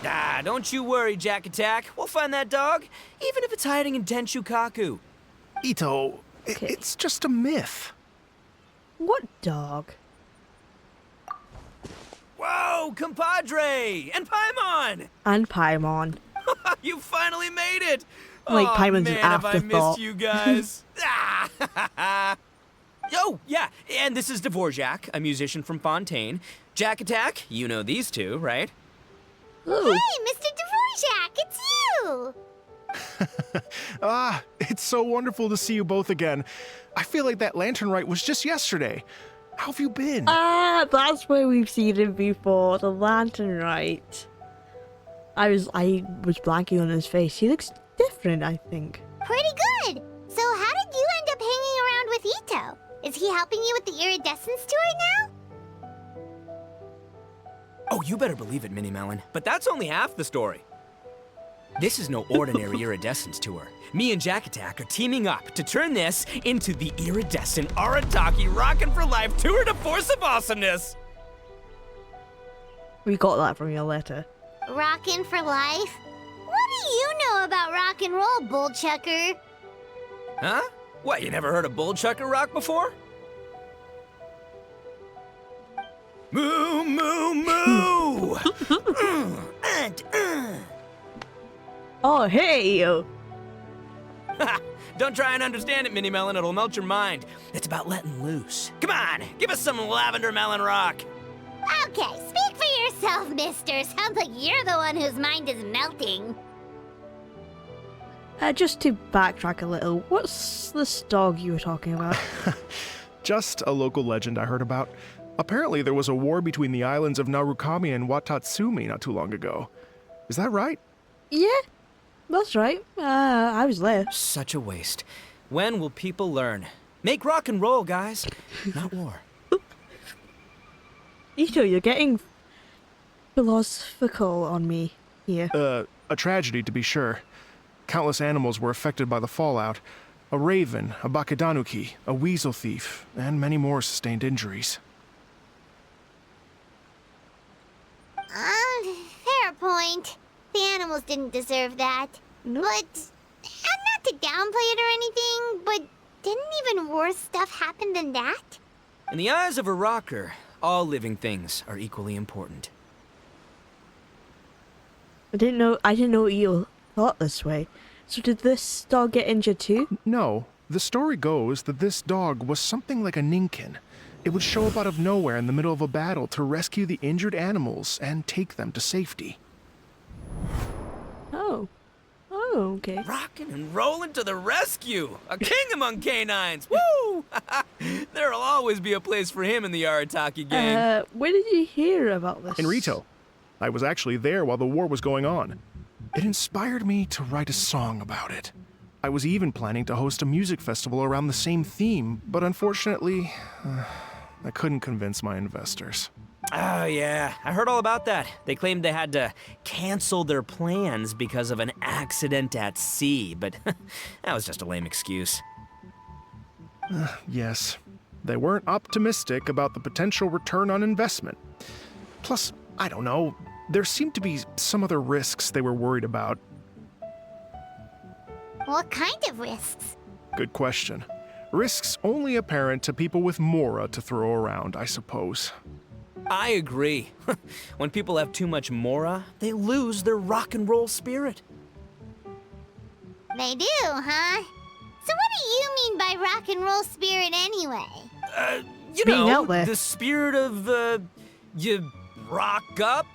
Ah, don't you worry, Jack Attack. We'll find that dog, even if it's hiding in Tenshukaku. Itto, Okay. it's just a myth. What dog? Whoa, compadre! And Paimon! And Paimon. You finally made it! Like, oh, Paimon's man, an have I afterthought. missed you guys. Oh, yeah, and this is Dvorak, a musician from Fontaine. Jack Attack, you know these two, right? Ooh. Hey, Mr. Dvorak, it's you! It's so wonderful to see you both again. I feel like that lantern rite was just yesterday. How have you been? Ah, that's where we've seen him before. The lantern, right? I was blanking on his face. He looks different, I think. Pretty good. So how did you end up hanging around with Itto? Is he helping you with the iridescence tour now? Oh, you better believe it, Minnie Melon. But that's only half the story. This is no ordinary iridescence tour. Me and Jack Attack are teaming up to turn this into the iridescent Arataki Rockin' for Life Tour de Force of Awesomeness. We got that from your letter. Rockin' for life? What do you know about rock and roll, Bullchucker? Huh? What, you never heard a bull chucker rock before? Moo, moo, moo! Oh, hey! Don't try and understand it, Minnie Melon. It'll melt your mind. It's about letting loose. Come on, give us some lavender melon rock. Okay, speak for yourself, mister. Sounds like you're the one whose mind is melting. Just to backtrack a little, what's this dog you were talking about? Just a local legend I heard about. Apparently there was a war between the islands of Narukami and Watatsumi not too long ago. Is that right? Yeah, that's right. I was there. Such a waste. When will people learn? Make rock and roll, guys. Not war. Itto, you're getting philosophical on me here. A tragedy to be sure. Countless animals were affected by the fallout. A raven, a bakedanuki, a weasel thief, and many more sustained injuries. Fair point. The animals didn't deserve that. No. But, and not to downplay it or anything, but didn't even worse stuff happen than that? In the eyes of a rocker, all living things are equally important. I didn't know you thought this way. So did this dog get injured too? No, the story goes that this dog was something like a ninkin. It would show up out of nowhere in the middle of a battle to rescue the injured animals and take them to safety. Oh. Oh, okay. Rockin' and rollin' to the rescue! A king among canines! Woo! There'll always be a place for him in the Arataki gang. Where did you hear about this? In Rito. I was actually there while the war was going on. It inspired me to write a song about it. I was even planning to host a music festival around the same theme, but unfortunately, I couldn't convince my investors. Oh, yeah. I heard all about that. They claimed they had to cancel their plans because of an accident at sea, but that was just a lame excuse. Yes, they weren't optimistic about the potential return on investment. Plus, I don't know, there seemed to be some other risks they were worried about. What kind of risks? Good question. Risks only apparent to people with mora to throw around, I suppose. I agree. When people have too much mora, they lose their rock and roll spirit. They do, huh? So what do you mean by rock and roll spirit anyway? You Being know, out there. the spirit of, you rock up,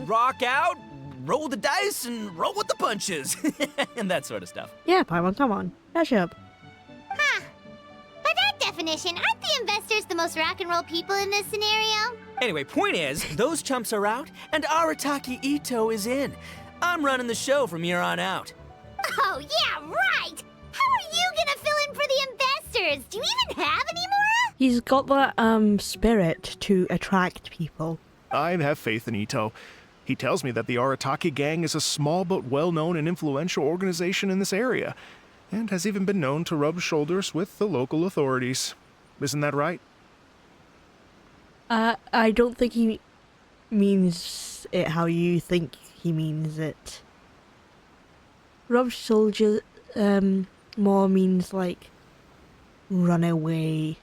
rock out, roll the dice, and roll with the punches. And that sort of stuff. Yeah, Paimon, come on. Catch up. Huh. By that definition, aren't the investors the most rock and roll people in this scenario? Anyway, point is, those chumps are out, and Arataki Itto is in. I'm running the show from here on out. Oh, yeah, right! How are you gonna fill in for the investors? Do you even have any more? He's got that, spirit to attract people. I have faith in Itto. He tells me that the Arataki gang is a small but well-known and influential organization in this area, and has even been known to rub shoulders with the local authorities. Isn't that right? I don't think he means it how you think he means it. Rob soldier more means like run away,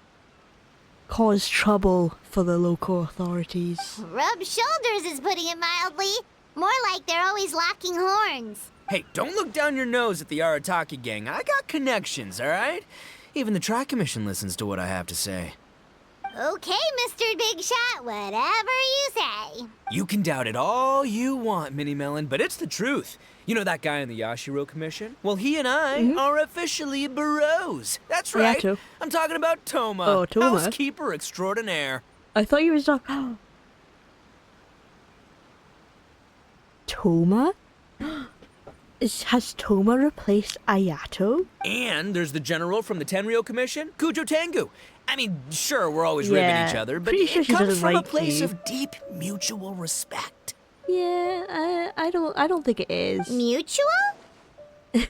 cause trouble for the local authorities. Rub shoulders is putting it mildly. More like they're always locking horns. Hey, don't look down your nose at the Arataki gang. I got connections, all right? Even the Tri-Commission listens to what I have to say. Okay, Mr. Big Shot, whatever you say. You can doubt it all you want, Mini Melon, but it's the truth. You know that guy in the Yashiro Commission? Well, he and I are officially bros. That's right. Ayato. I'm talking about Toma, Oh, Toma. housekeeper extraordinaire. I thought you was talking. Toma? Has Toma replaced Ayato? And there's the general from the Tenryo Commission, Kujo Tengu. I mean, sure, we're always ribbing each other, but pretty sure it she comes doesn't from a like place you. of deep mutual respect. Yeah, I don't think it is. Mutual?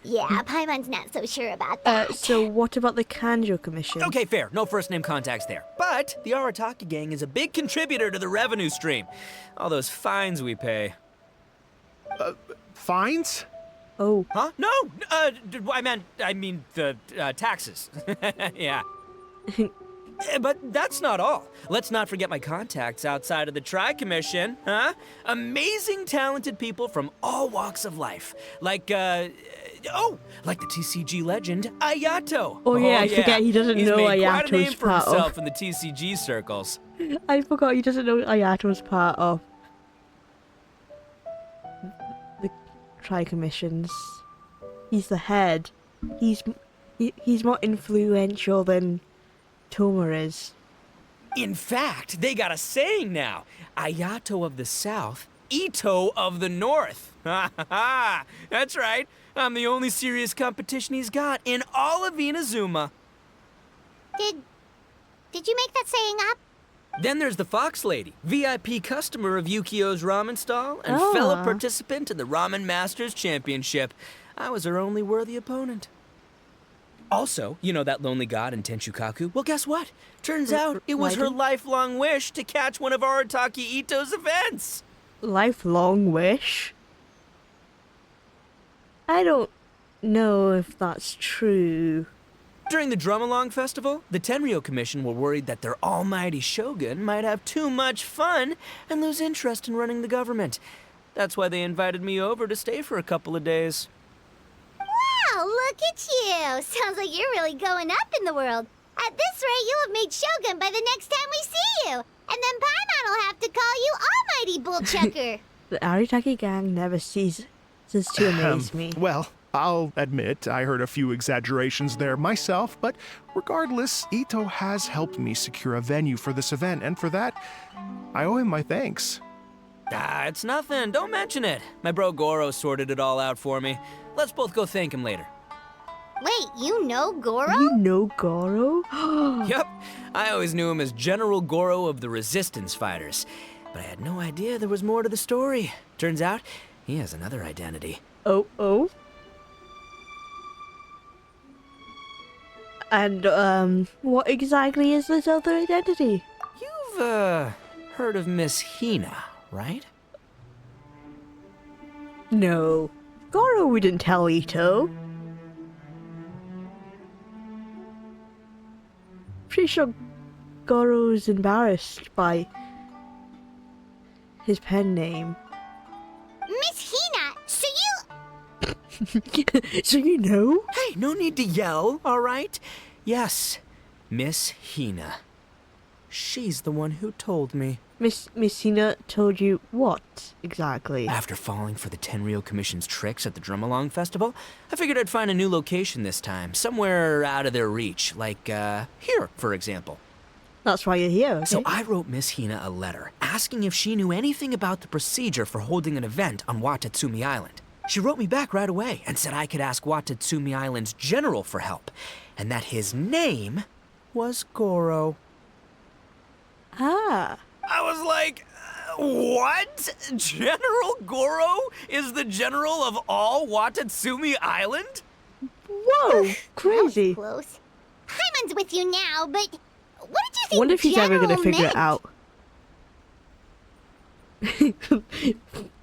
Yeah, Paimon's not so sure about that. So what about the Kanjo Commission? Okay, fair. No first name contacts there. But the Arataki gang is a big contributor to the revenue stream. All those fines we pay. Fines? Oh, Huh? No! I mean the taxes. Yeah. But that's not all. Let's not forget my contacts outside of the Tri-Commission, huh? Amazing, talented people from all walks of life. Like the TCG legend, Ayato. Oh, yeah, I forget he doesn't He's know made quite a Ayato's name for part of- himself in the TCG circles. I forgot he doesn't know Ayato's part of the Tri-Commissions. He's the head. He's more influential than Toma is. In fact, they got a saying now. Ayato of the South, Itto of the North. Ha ha ha! That's right. I'm the only serious competition he's got in all of Inazuma. Did you make that saying up? Then there's the Fox Lady, VIP customer of Yukio's ramen stall and fellow Ah. participant in the Ramen Masters Championship. I was her only worthy opponent. Also, you know that lonely god in Tenchukaku? Well, guess what? Turns out it was her Raiden? lifelong wish to catch one of Arataki Itto's events. Lifelong wish? I don't know if that's true. During the Drum-Along Festival, the Tenryo Commission were worried that their almighty shogun might have too much fun and lose interest in running the government. That's why they invited me over to stay for a couple of days. Wow, look at you! Sounds like you're really going up in the world. At this rate, you'll have made Shogun by the next time we see you. And then Paimon will have to call you Almighty Bullchucker. The Arataki gang never ceases to amaze me. Well, I'll admit I heard a few exaggerations there myself, but regardless, Itto has helped me secure a venue for this event, and for that, I owe him my thanks. Ah, it's nothing. Don't mention it. My bro Goro sorted it all out for me. Let's both go thank him later. Wait, you know Goro? You know Goro? Yep, I always knew him as General Goro of the Resistance Fighters. But I had no idea there was more to the story. Turns out, he has another identity. Oh. And, what exactly is this other identity? You've, heard of Miss Hina, right? No. Goro wouldn't tell Itto. Pretty sure Goro's embarrassed by his pen name. Miss Hina, so you... So you know? Hey, no need to yell, all right? Yes, Miss Hina. She's the one who told me. Miss Hina told you what, exactly? After falling for the Tenryo Commission's tricks at the Drum-Along Festival, I figured I'd find a new location this time, somewhere out of their reach, like, here, for example. That's why you're here, okay? So I wrote Miss Hina a letter, asking if she knew anything about the procedure for holding an event on Watatsumi Island. She wrote me back right away and said I could ask Watatsumi Island's general for help, and that his name was Goro. Ah. I was like, what? General Goro is the general of all Watatsumi Island? Whoa, That crazy. was close. Paimon's with you now, but what did you think Wonder if he's ever gonna General figure it meant? out.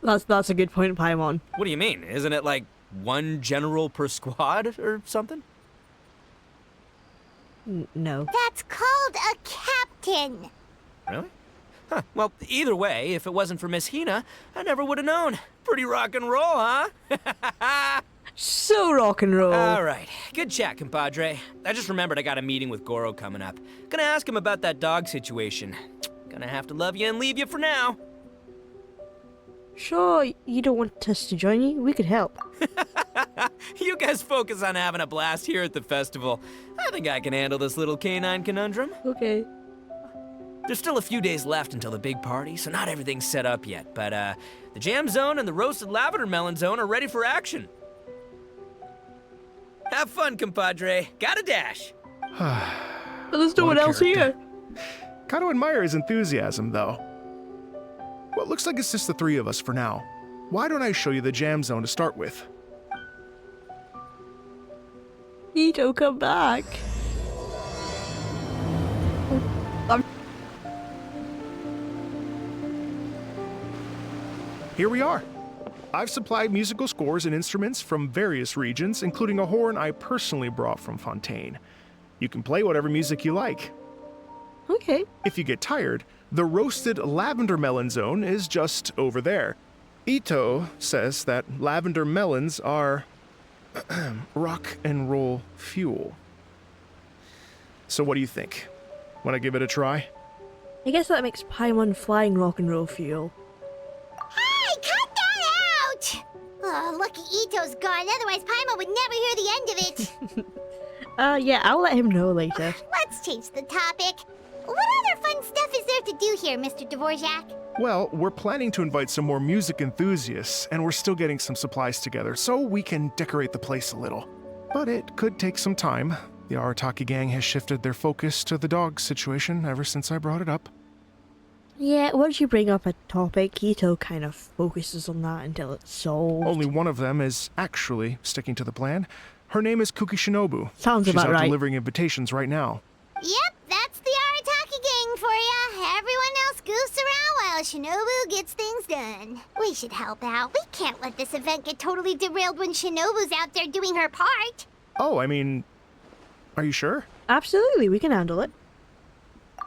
That's a good point, Paimon. What do you mean? Isn't it like one general per squad or something? No. That's called a captain. Really? Huh. Well, either way, if it wasn't for Miss Hina, I never would have known. Pretty rock and roll, huh? So rock and roll. All right. Good chat, compadre. I just remembered I got a meeting with Goro coming up. Gonna ask him about that dog situation. Gonna have to love you and leave you for now. Sure, you don't want us to join you? We could help. You guys focus on having a blast here at the festival. I think I can handle this little canine conundrum. Okay. There's still a few days left until the big party, so not everything's set up yet. But the jam zone and the roasted lavender melon zone are ready for action. Have fun, compadre. Gotta dash. But there's no What one a else character. here. Gotta admire his enthusiasm, though. Well, it looks like it's just the three of us for now. Why don't I show you the jam zone to start with? Itto, come back. Here we are. I've supplied musical scores and instruments from various regions, including a horn I personally brought from Fontaine. You can play whatever music you like. Okay. If you get tired, the roasted lavender melon zone is just over there. Itto says that lavender melons are rock and roll fuel. So what do you think? Want to give it a try? I guess that makes Paimon flying rock and roll fuel. Hey, cut that out! Oh, lucky Itto's gone, otherwise Paimon would never hear the end of it. Yeah, I'll let him know later. Let's change the topic. What other fun stuff is there to do here, Mr. Dvorak? Well, we're planning to invite some more music enthusiasts, and we're still getting some supplies together so we can decorate the place a little. But it could take some time. The Arataki gang has shifted their focus to the dog situation ever since I brought it up. Yeah, once you bring up a topic, Itto kind of focuses on that until it's solved. Only one of them is actually sticking to the plan. Her name is Kuki Shinobu. Sounds She's about out right. delivering invitations right now. Yep, that's the Arataki gang for ya. Everyone else goofs around while Shinobu gets things done. We should help out. We can't let this event get totally derailed when Shinobu's out there doing her part. Oh, I mean, are you sure? Absolutely, we can handle it.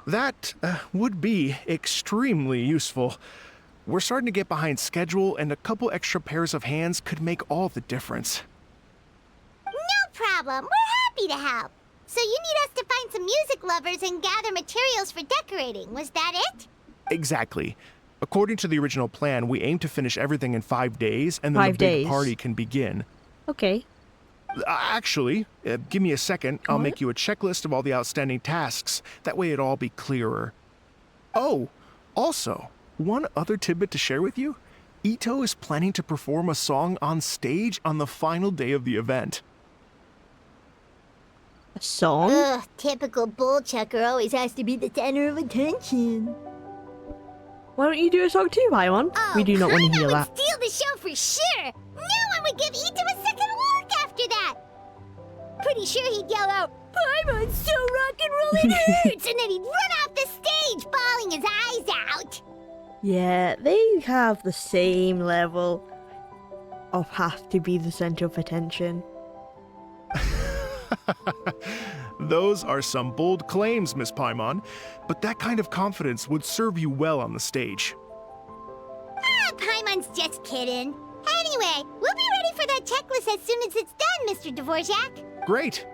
That would be extremely useful. We're starting to get behind schedule, and a couple extra pairs of hands could make all the difference. No problem. We're happy to help. So you need us to find some music lovers and gather materials for decorating. Was that it? Exactly. According to the original plan, we aim to finish everything in 5 days, and then 5 the big days. party can begin. Okay. Actually, give me a second. I'll What? make you a checklist of all the outstanding tasks. That way it'll all be clearer. Oh, also, one other tidbit to share with you. Itto is planning to perform a song on stage on the final day of the event. A song? Ugh, typical bullchucker always has to be the center of attention. Why don't you do a song too, Paimon? Oh, We do not want to Paimon hear would that. steal the show for sure. No one would give Itto a second look after that. Pretty sure he'd yell out, "Paimon's so rock and roll it hurts," and then he'd run off the stage, bawling his eyes out. Yeah, they have the same level of have to be the center of attention. Those are some bold claims, Miss Paimon, but that kind of confidence would serve you well on the stage. Ah, Paimon's just kidding. Anyway, we'll be ready for that checklist as soon as it's done, Mr. Dvorak. Great.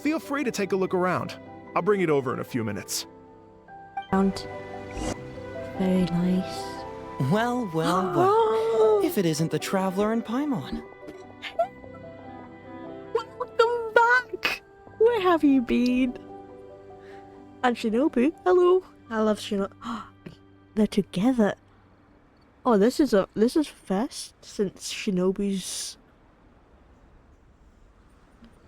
Feel free to take a look around. I'll bring it over in a few minutes. Sound very nice. Well, well, well. If it isn't the Traveler and Paimon. Welcome back! Where have you been? And Shinobu, hello. I love Shinobu. They're together. Oh, this is first since Shinobu's.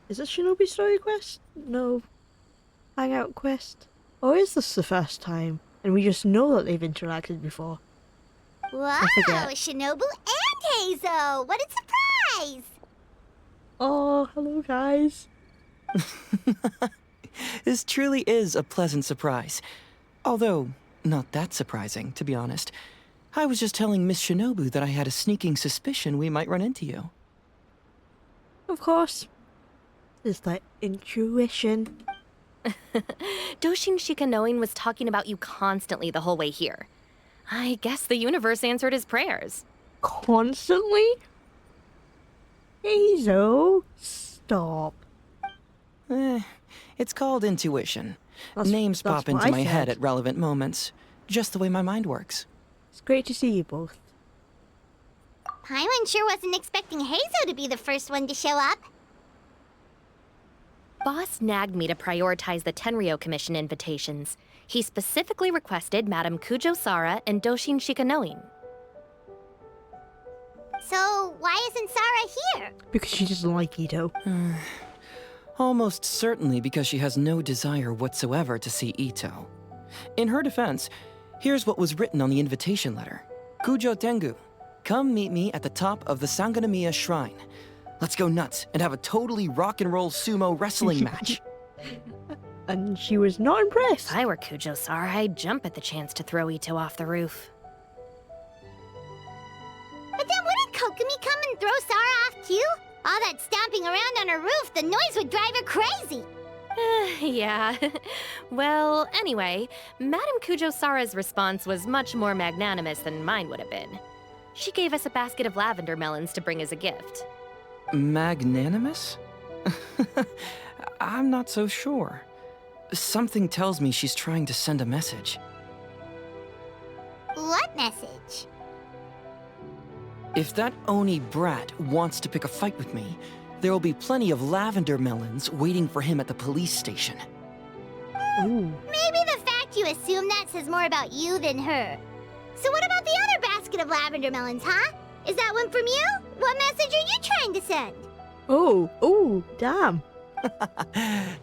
Is this Shinobu's story quest? No. Hangout quest? Or is this the first time? And we just know that they've interacted before. Wow, forget. Shinobu and Hazel! What a surprise! Oh, hello guys. This truly is a pleasant surprise. Although, not that surprising, to be honest. I was just telling Miss Shinobu that I had a sneaking suspicion we might run into you. Of course. It's like intuition. Doshin Shikanoin was talking about you constantly the whole way here. I guess the universe answered his prayers. Constantly? Hazel, stop. It's called intuition. That's- Names that's pop what into I my head said. at relevant moments, just the way my mind works. It's great to see you both. Paimon sure wasn't expecting Hazo to be the first one to show up. Boss nagged me to prioritize the Tenryo Commission invitations. He specifically requested Madame Kujo Sara and Doshin Shikanoin. So why isn't Sarah here? Because she doesn't like Itto. Almost certainly because she has no desire whatsoever to see Itto. In her defense, here's what was written on the invitation letter. Kujo Tengu, come meet me at the top of the Sangonomiya Shrine. Let's go nuts and have a totally rock and roll sumo wrestling match. And she was not impressed. If I were Kujo Sara, I'd jump at the chance to throw Itto off the roof. But then wouldn't Kokomi come and throw Sarah off too? All that stomping around on her roof, the noise would drive her crazy. Yeah. Well, anyway, Madame Kujo Sara's response was much more magnanimous than mine would have been. She gave us a basket of lavender melons to bring as a gift. Magnanimous? I'm not so sure. Something tells me she's trying to send a message. What message? If that Oni brat wants to pick a fight with me, there will be plenty of lavender melons waiting for him at the police station. Ooh. Maybe the fact you assume that says more about you than her. So what about the other basket of lavender melons, huh? Is that one from you? What message are you trying to send? Oh, damn.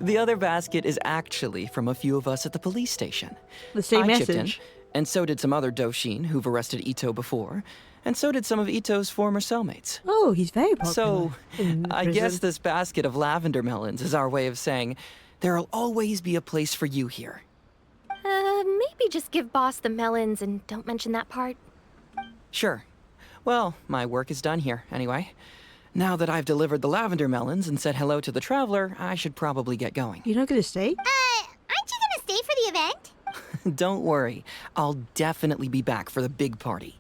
The other basket is actually from a few of us at the police station. The same I chipped in, message. and so did some other Doshin who've arrested Itto before, and so did some of Itto's former cellmates. Oh, he's very popular. So, in I prison. guess this basket of lavender melons is our way of saying, there'll always be a place for you here. Maybe just give Boss the melons and don't mention that part. Sure. Well, my work is done here, anyway. Now that I've delivered the lavender melons and said hello to the traveler, I should probably get going. You're not gonna stay? Aren't you gonna stay for the event? Don't worry, I'll definitely be back for the big party.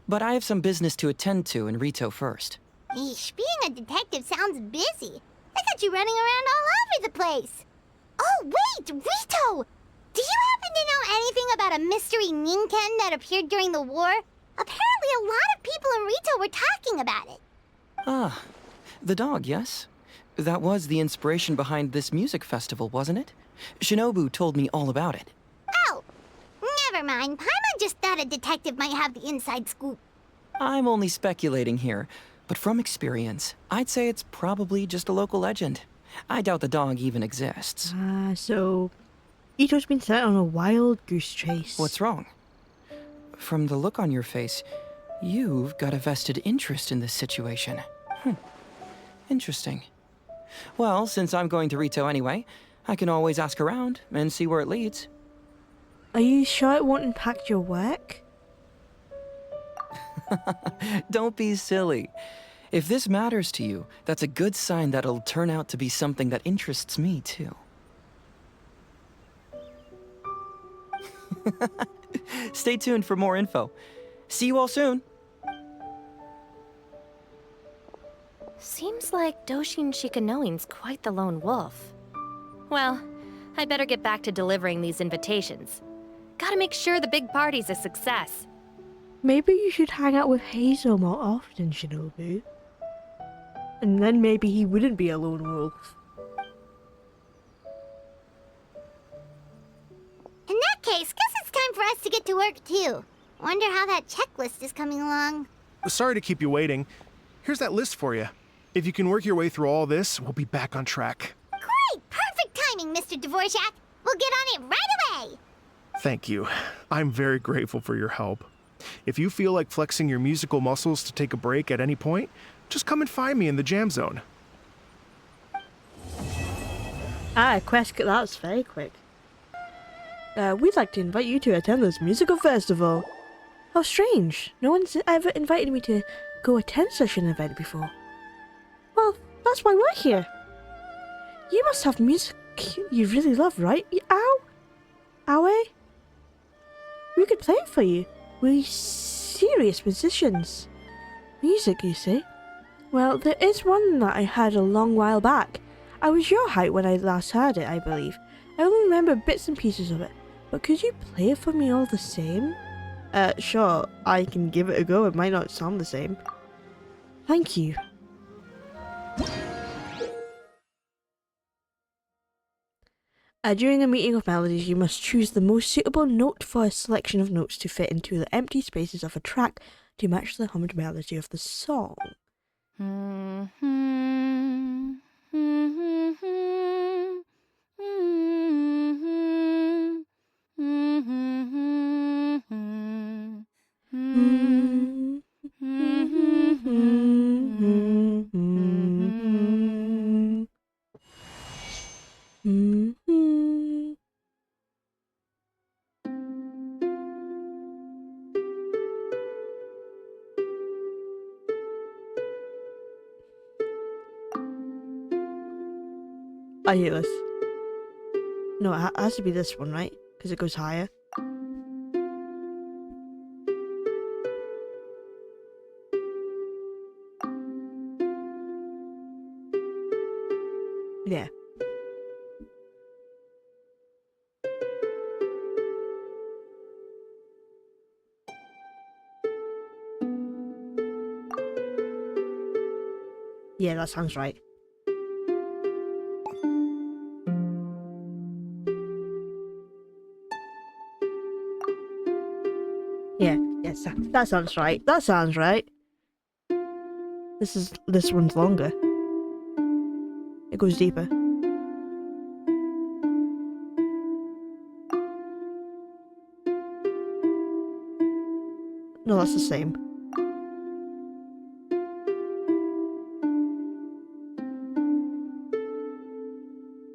But I have some business to attend to in Rito first. Eesh, being a detective sounds busy. I got you running around all over the place. Oh, wait, Rito! Do you happen to know anything about a mystery Ninken that appeared during the war? Apparently a lot of people in Rito were talking about it. Ah, the dog, yes? That was the inspiration behind this music festival, wasn't it? Shinobu told me all about it. Oh, never mind. Paimon just thought a detective might have the inside scoop. I'm only speculating here, but from experience, I'd say it's probably just a local legend. I doubt the dog even exists. So Itto's been sent on a wild goose chase. What's wrong? From the look on your face, you've got a vested interest in this situation. Interesting. Well, since I'm going to Rito anyway, I can always ask around and see where it leads. Are you sure it won't impact your work? Don't be silly. If this matters to you, that's a good sign that it'll turn out to be something that interests me, too. Stay tuned for more info. See you all soon. Seems like Doshin Shikanoin's quite the lone wolf. Well, I'd better get back to delivering these invitations. Gotta make sure the big party's a success. Maybe you should hang out with Hazel more often, Shinobu. And then maybe he wouldn't be a lone wolf. In that case, guess it's time for us to get to work too. Wonder how that checklist is coming along. Sorry to keep you waiting. Here's that list for you. If you can work your way through all this, we'll be back on track. Great! Perfect timing, Mr. Dvorak. We'll get on it right away! Thank you. I'm very grateful for your help. If you feel like flexing your musical muscles to take a break at any point, just come and find me in the jam zone. Quest, that's very quick. We'd like to invite you to attend this musical festival. How strange. No one's ever invited me to go attend such an event before. Well, that's why we're here. You must have music you really love, right? Ow? Owie? We could play it for you. We're serious musicians. Music, you say? Well, there is one that I heard a long while back. I was your height when I last heard it, I believe. I only remember bits and pieces of it. But could you play it for me all the same? Sure. I can give it a go. It might not sound the same. Thank you. During a meeting of melodies, you must choose the most suitable note for a selection of notes to fit into the empty spaces of a track to match the hummed melody of the song. I hate this. No, it has to be this one, right? Because it goes higher. Yeah. Yeah, that sounds right. Yeah, yes, that sounds right. That sounds right. This one's longer. It goes deeper. No, that's the same.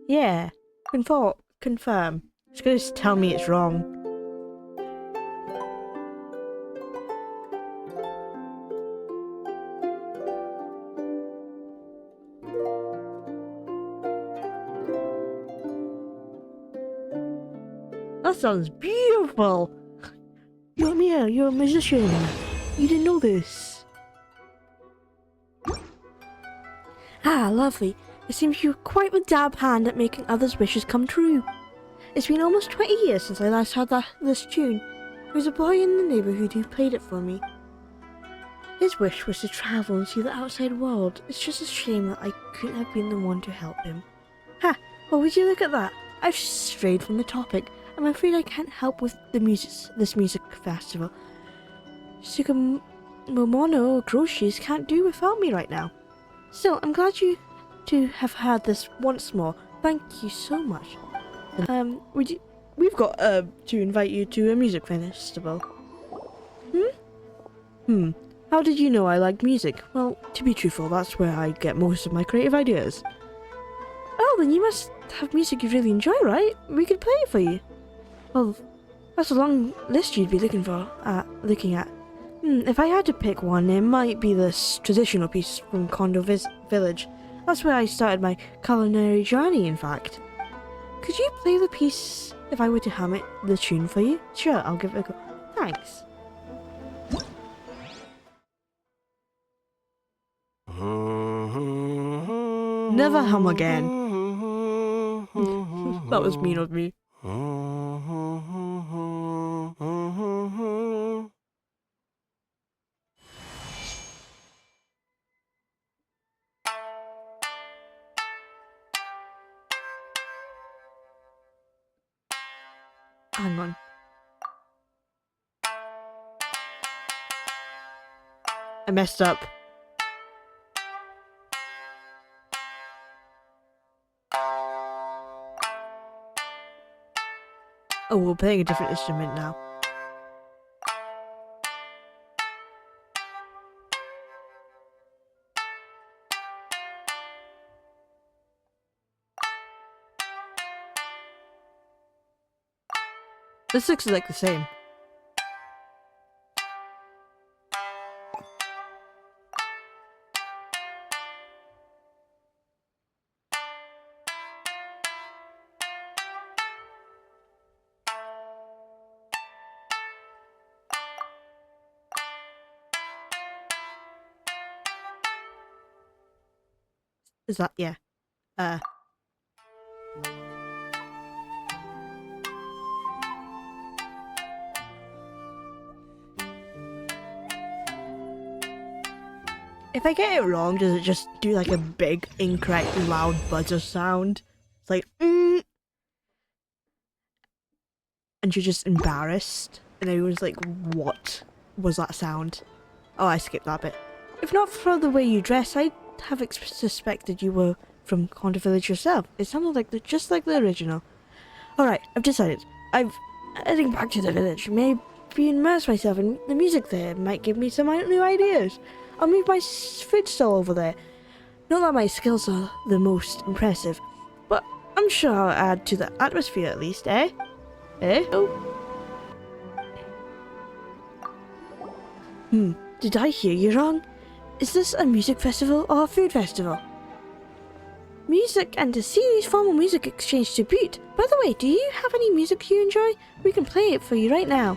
Yeah. Confirm. It's gonna tell me it's wrong. That sounds beautiful! Yoimiya, you're a musician. You didn't know this. Ah, lovely. It seems you're quite the dab hand at making others' wishes come true. It's been almost 20 years since I last heard this tune. There was a boy in the neighborhood who played it for me. His wish was to travel and see the outside world. It's just a shame that I couldn't have been the one to help him. Ha! Well, would you look at that? I've strayed from the topic. I'm afraid I can't help with this music festival. Sukamomono groceries can't do without me right now. Still, I'm glad to have heard this once more. Thank you so much. We've got to invite you to a music festival. How did you know I like music? Well, to be truthful, that's where I get most of my creative ideas. Oh, then you must have music you really enjoy, right? We could play it for you. Well, that's a long list you'd be looking at. If I had to pick one, it might be this traditional piece from Kondo Village. That's where I started my culinary journey, in fact. Could you play the piece if I were to hum the tune for you? Sure, I'll give it a go. Thanks. Never hum again. That was mean of me. Hang on. I messed up. Oh, we're playing a different instrument now. This looks like the same. Is that, yeah. If I get it wrong, does it just do like a big, incorrect, loud buzzer sound? It's like, And you're just embarrassed. And everyone's like, what was that sound? Oh, I skipped that bit. If not for the way you dress, I'd have suspected you were from Quantum Village yourself. It sounded like just like the original. Alright, I've decided. I'm heading back to the village. Maybe immerse myself in the music there. It might give me some new ideas. I'll move my food stall over there. Not that my skills are the most impressive, but I'm sure I'll add to the atmosphere at least, eh? Eh? Oh. Did I hear you wrong? Is this a music festival or a food festival? Music and a serious formal music exchange to boot. By the way, do you have any music you enjoy? We can play it for you right now.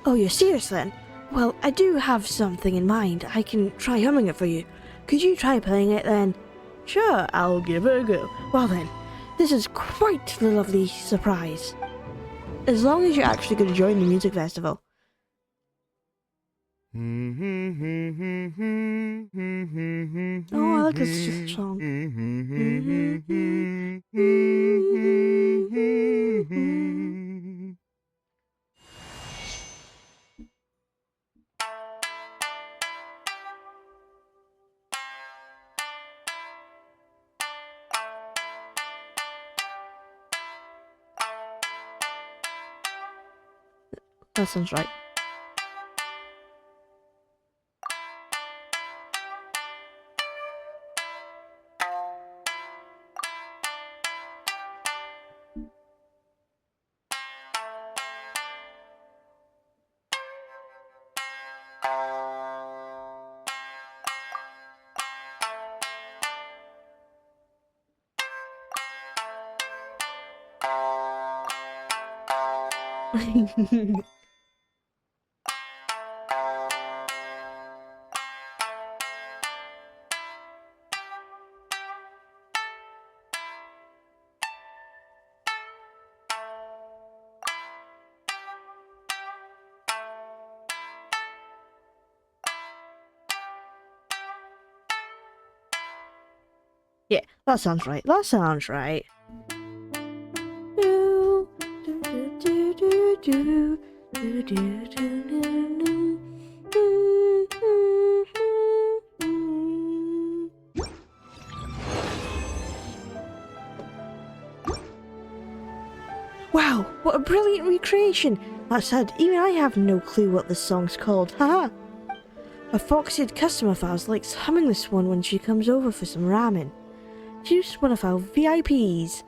Oh, you're serious then? Well, I do have something in mind. I can try humming it for you. Could you try playing it then? Sure, I'll give it a go. Well then, this is quite the lovely surprise. As long as you're actually going to join the music festival. Oh, I like this song. That sounds right. Yeah, that sounds right. That sounds right. Wow, what a brilliant recreation! That said, even I have no clue what this song's called. Haha! A foxy customer of ours likes humming this one when she comes over for some ramen. She's one of our VIPs.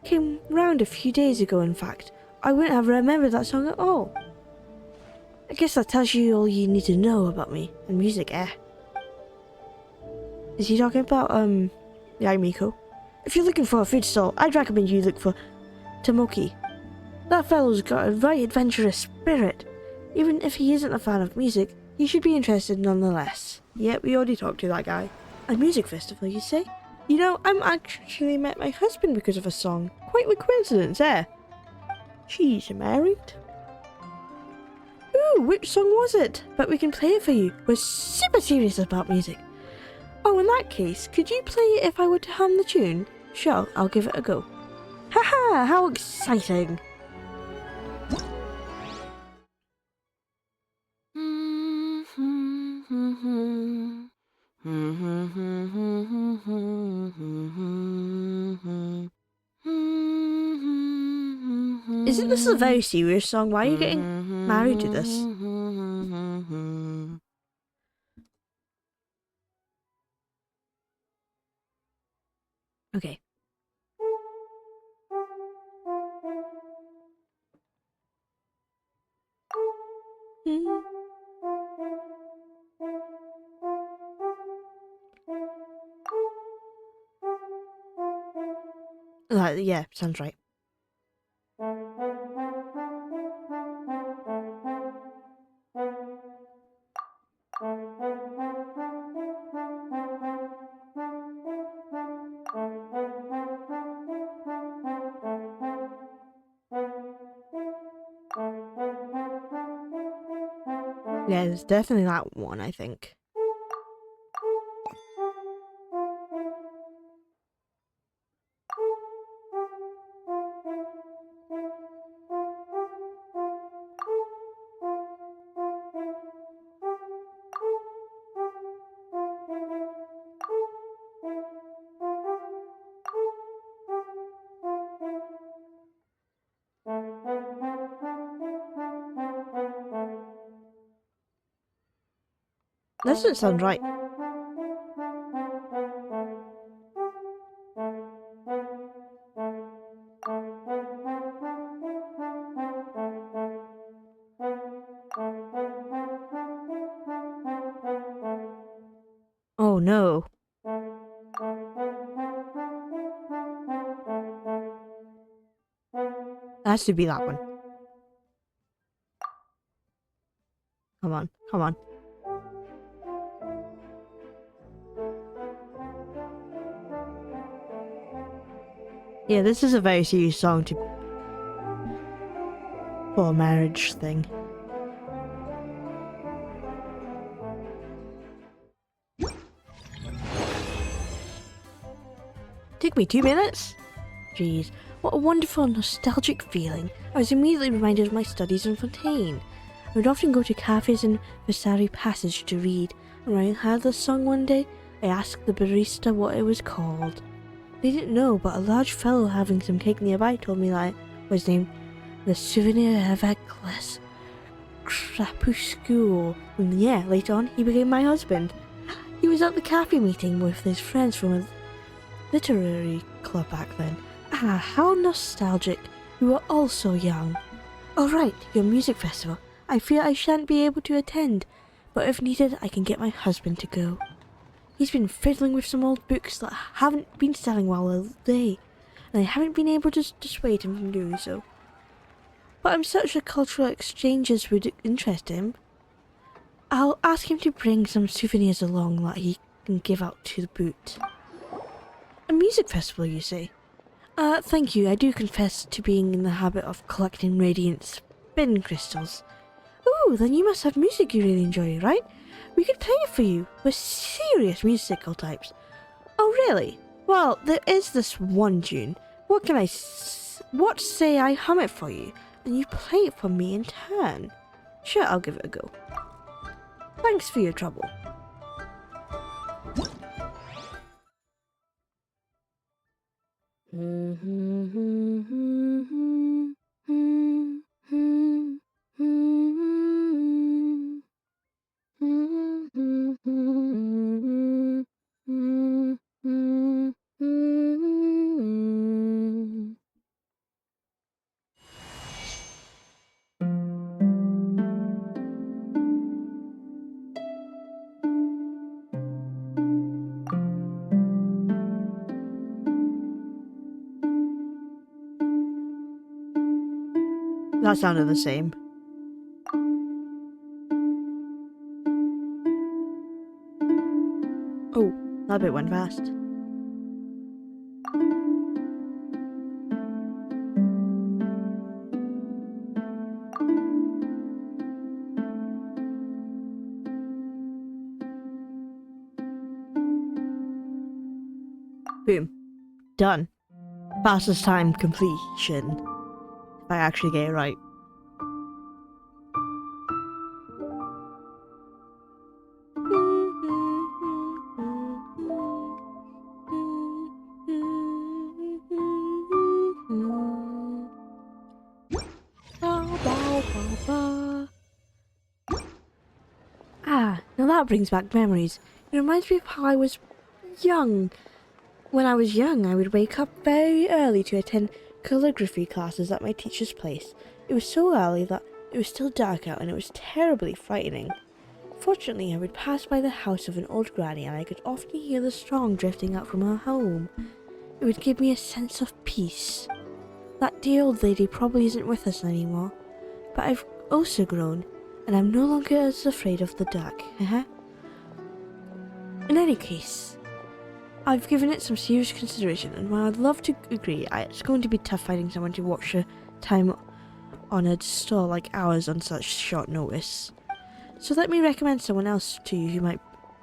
Came round a few days ago, in fact. I wouldn't have remembered that song at all. I guess that tells you all you need to know about me and music, eh? Is he talking about, Yoimiya? If you're looking for a food stall, I'd recommend you look for Tomoki. That fellow's got a right adventurous spirit. Even if he isn't a fan of music, he should be interested nonetheless. Yep, we already talked to that guy. A music festival, you say? You know, I'm actually met my husband because of a song. Quite a coincidence, eh? She's married. Ooh, which song was it? But we can play it for you. We're super serious about music. Oh, in that case, could you play it if I were to hum the tune? Sure, I'll give it a go. Haha, how exciting! Isn't this a very serious song? Why are you getting married to this? Okay. Yeah, sounds right. Yeah, it's definitely that one, I think. That doesn't sound right. Oh no. It has to be that one. Come on, come on. Yeah, this is a very serious song to for a marriage thing. Took me 2 minutes? Jeez, what a wonderful nostalgic feeling. I was immediately reminded of my studies in Fontaine. I would often go to cafes in Vasari Passage to read, and when I heard the song one day, I asked the barista what it was called. They didn't know, but a large fellow having some cake nearby told me that it was named The Souvenir Avecles Crepuscule. And yeah, later on, he became my husband. He was at the cafe meeting with his friends from a literary club back then. Ah, how nostalgic. We were all so young. Oh right, your music festival. I fear I shan't be able to attend, but if needed, I can get my husband to go. He's been fiddling with some old books that haven't been selling well all day, and I haven't been able to dissuade him from doing so. But I'm such a cultural exchanges would interest him. I'll ask him to bring some souvenirs along that he can give out to the boot. A music festival, you say? Thank you. I do confess to being in the habit of collecting radiant spin crystals. Ooh, then you must have music you really enjoy, right? We could play it for you. We're serious musical types. Oh, really? Well, there is this one tune. What say I hum it for you, and you play it for me in turn? Sure, I'll give it a go. Thanks for your trouble. That sounded the same. Oh, that bit went fast. Boom. Done. Fastest time completion. If I actually get it right. Ah, now that brings back memories. It reminds me of how I was young. When I was young, I would wake up very early to attend calligraphy classes at my teacher's place. It was so early that it was still dark out and it was terribly frightening. Fortunately, I would pass by the house of an old granny and I could often hear the song drifting out from her home. It would give me a sense of peace. That dear old lady probably isn't with us anymore, but I've also grown and I'm no longer as afraid of the dark. In any case, I've given it some serious consideration, and while I'd love to agree, it's going to be tough finding someone to watch a time-honoured store like ours on such short notice. So let me recommend someone else to you who might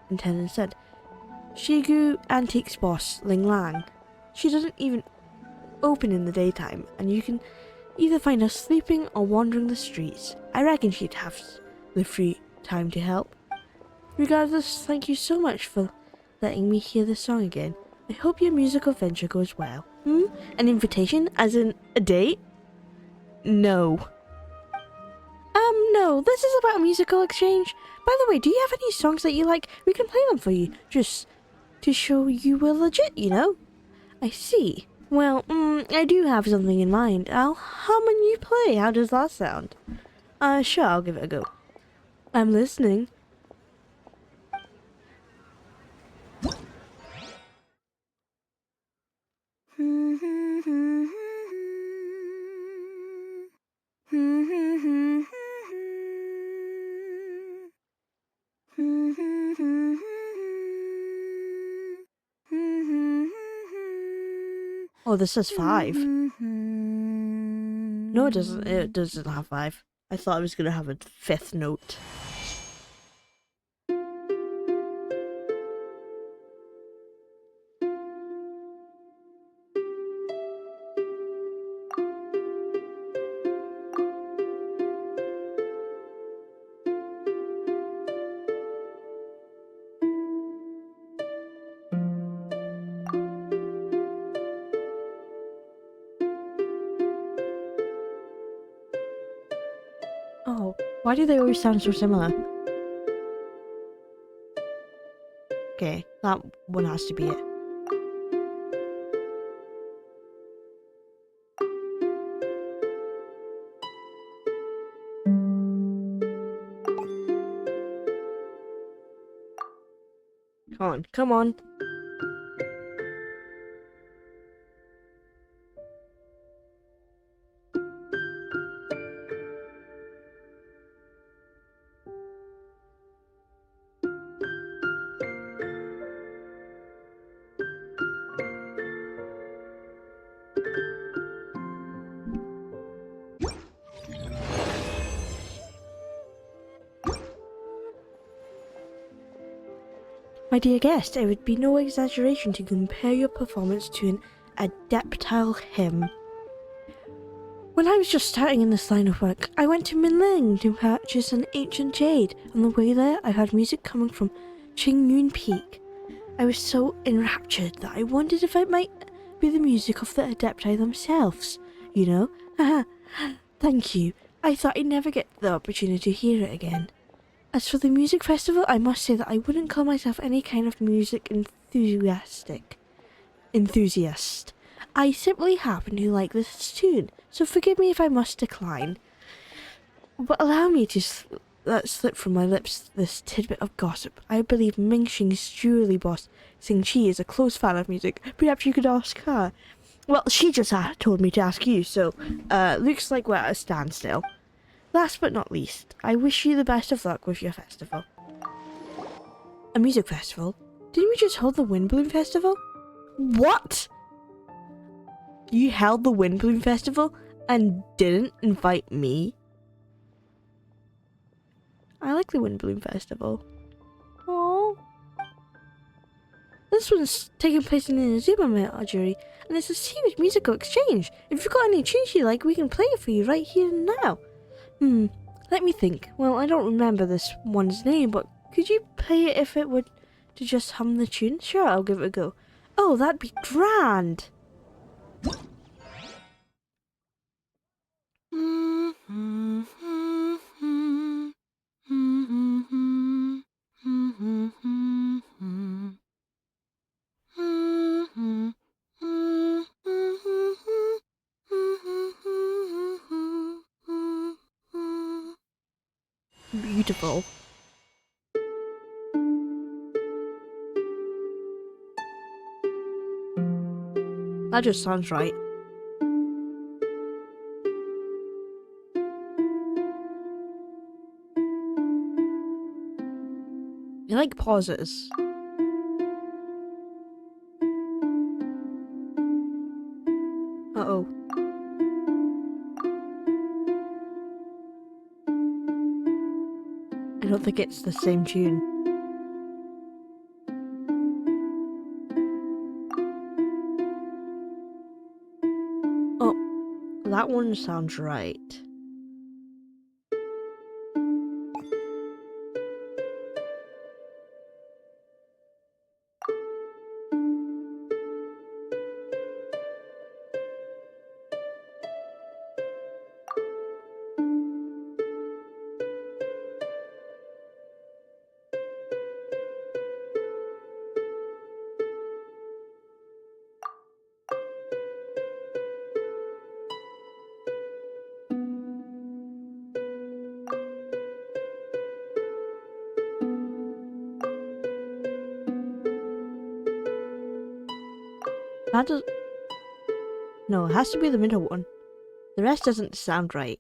attend instead. Shigu Antiques boss Ling Lang. She doesn't even open in the daytime, and you can either find her sleeping or wandering the streets. I reckon she'd have the free time to help. Regardless, thank you so much for letting me hear this song again. I hope your musical venture goes well. An invitation? As in a date? No. No, this is about a musical exchange. By the way, do you have any songs that you like? We can play them for you, just to show you we're legit, you know? I see. Well, I do have something in mind. I'll hum and you play. How does that sound? Sure, I'll give it a go. I'm listening. Oh, this is 5. No, it doesn't. It doesn't have 5. I thought I was going to have a 5th note. Oh, why do they always sound so similar? Okay, that one has to be it. Come on, come on. My dear guest, it would be no exaggeration to compare your performance to an adeptile hymn. When I was just starting in this line of work, I went to Minling to purchase an ancient jade. On the way there, I heard music coming from Qingyun Peak. I was so enraptured that I wondered if it might be the music of the Adepti themselves. You know? Haha. Thank you. I thought I'd never get the opportunity to hear it again. As for the music festival, I must say that I wouldn't call myself any kind of music enthusiast. I simply happen to like this tune, so forgive me if I must decline. But allow me to let slip from my lips this tidbit of gossip. I believe Mingxing's jewelry boss, Xing Qi, is a close fan of music. Perhaps you could ask her. Well, she just told me to ask you, so looks like we're at a standstill. Last but not least, I wish you the best of luck with your festival. A music festival? Didn't we just hold the Windbloom Festival? What? You held the Windbloom Festival and didn't invite me? I like the Windbloom Festival. Oh. This one's taking place in Inazuma Menagerie, and it's a huge musical exchange. If you've got any tunes you like, we can play it for you right here and now. Let me think. Well, I don't remember this one's name, but could you play it if it would to just hum the tune? Sure, I'll give it a go. Oh, that'd be grand. Beautiful. That just sounds right. You like pauses. Uh-oh. I don't don't think it's the same tune. Oh, that one sounds right. That does. No, it has to be the middle one. The rest doesn't sound right.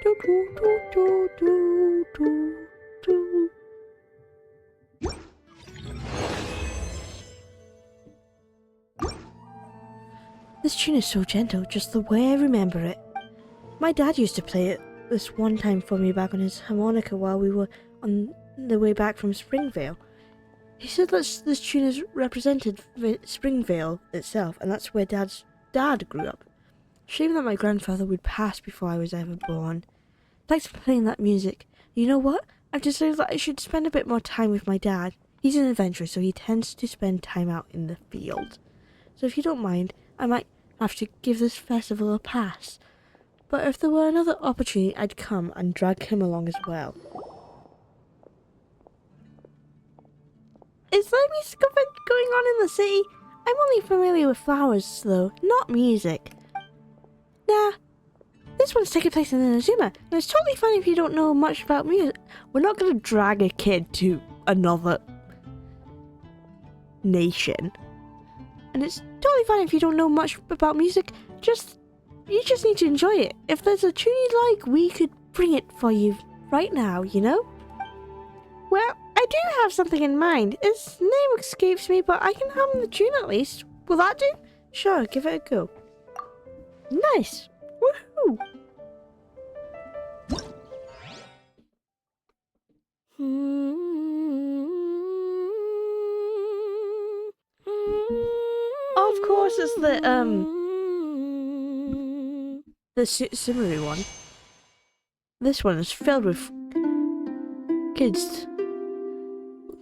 Do, do, do, do, do, do, do. This tune is so gentle, just the way I remember it. My dad used to play it this one time for me back on his harmonica while we were on the way back from Springvale. He said that this tune has represented Springvale itself, and that's where Dad's dad grew up. Shame that my grandfather would pass before I was ever born. Thanks for playing that music. You know what? I've decided that I should spend a bit more time with my dad. He's an adventurer, so he tends to spend time out in the field. So if you don't mind, I might have to give this festival a pass. But if there were another opportunity, I'd come and drag him along as well. Is there music event going on in the city? I'm only familiar with flowers, though, not music. Nah, this one's taking place in Inazuma, and it's totally fine if you don't know much about music. We're not going to drag a kid to another nation. And it's totally fine if you don't know much about music. You just need to enjoy it. If there's a tune you like, we could bring it for you right now, you know? Well, I do have something in mind. Its name escapes me, but I can hum the tune at least. Will that do? Sure, give it a go. Nice! Woohoo! Of course, it's the Sumeru one. This one is filled with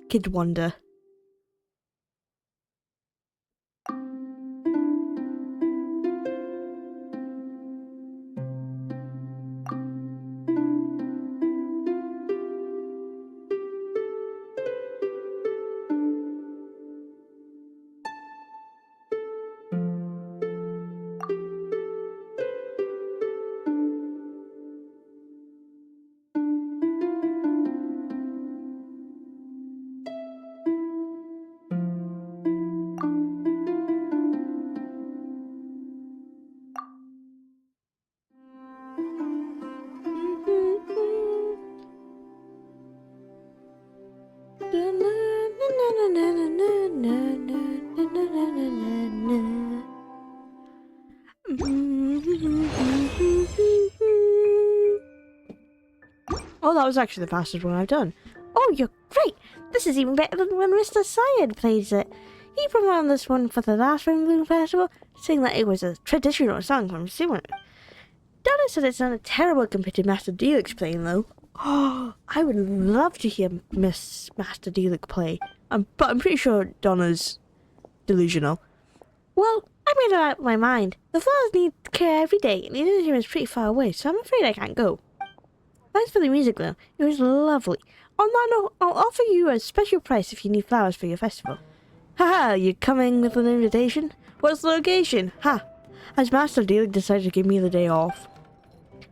kid wonder. Oh, that was actually the fastest one I've done. Oh, you're great! This is even better than when Mr. Syed plays it. He performed this one for the last Rainbow Bloom Festival, saying that it was a traditional song from Sumeru. Donna said it sounded terrible compared to Master Deluxe playing, though. Oh, I would love to hear Miss Master Deluxe play. But I'm pretty sure Donna's delusional. Well, I made up my mind. The flowers need care every day, and the Inazuma is pretty far away, so I'm afraid I can't go. Thanks for the music, though. It was lovely. On that note, I'll offer you a special price if you need flowers for your festival. Haha, you coming with an invitation? What's the location? Ha! Has Master Deluxe decided to give me the day off?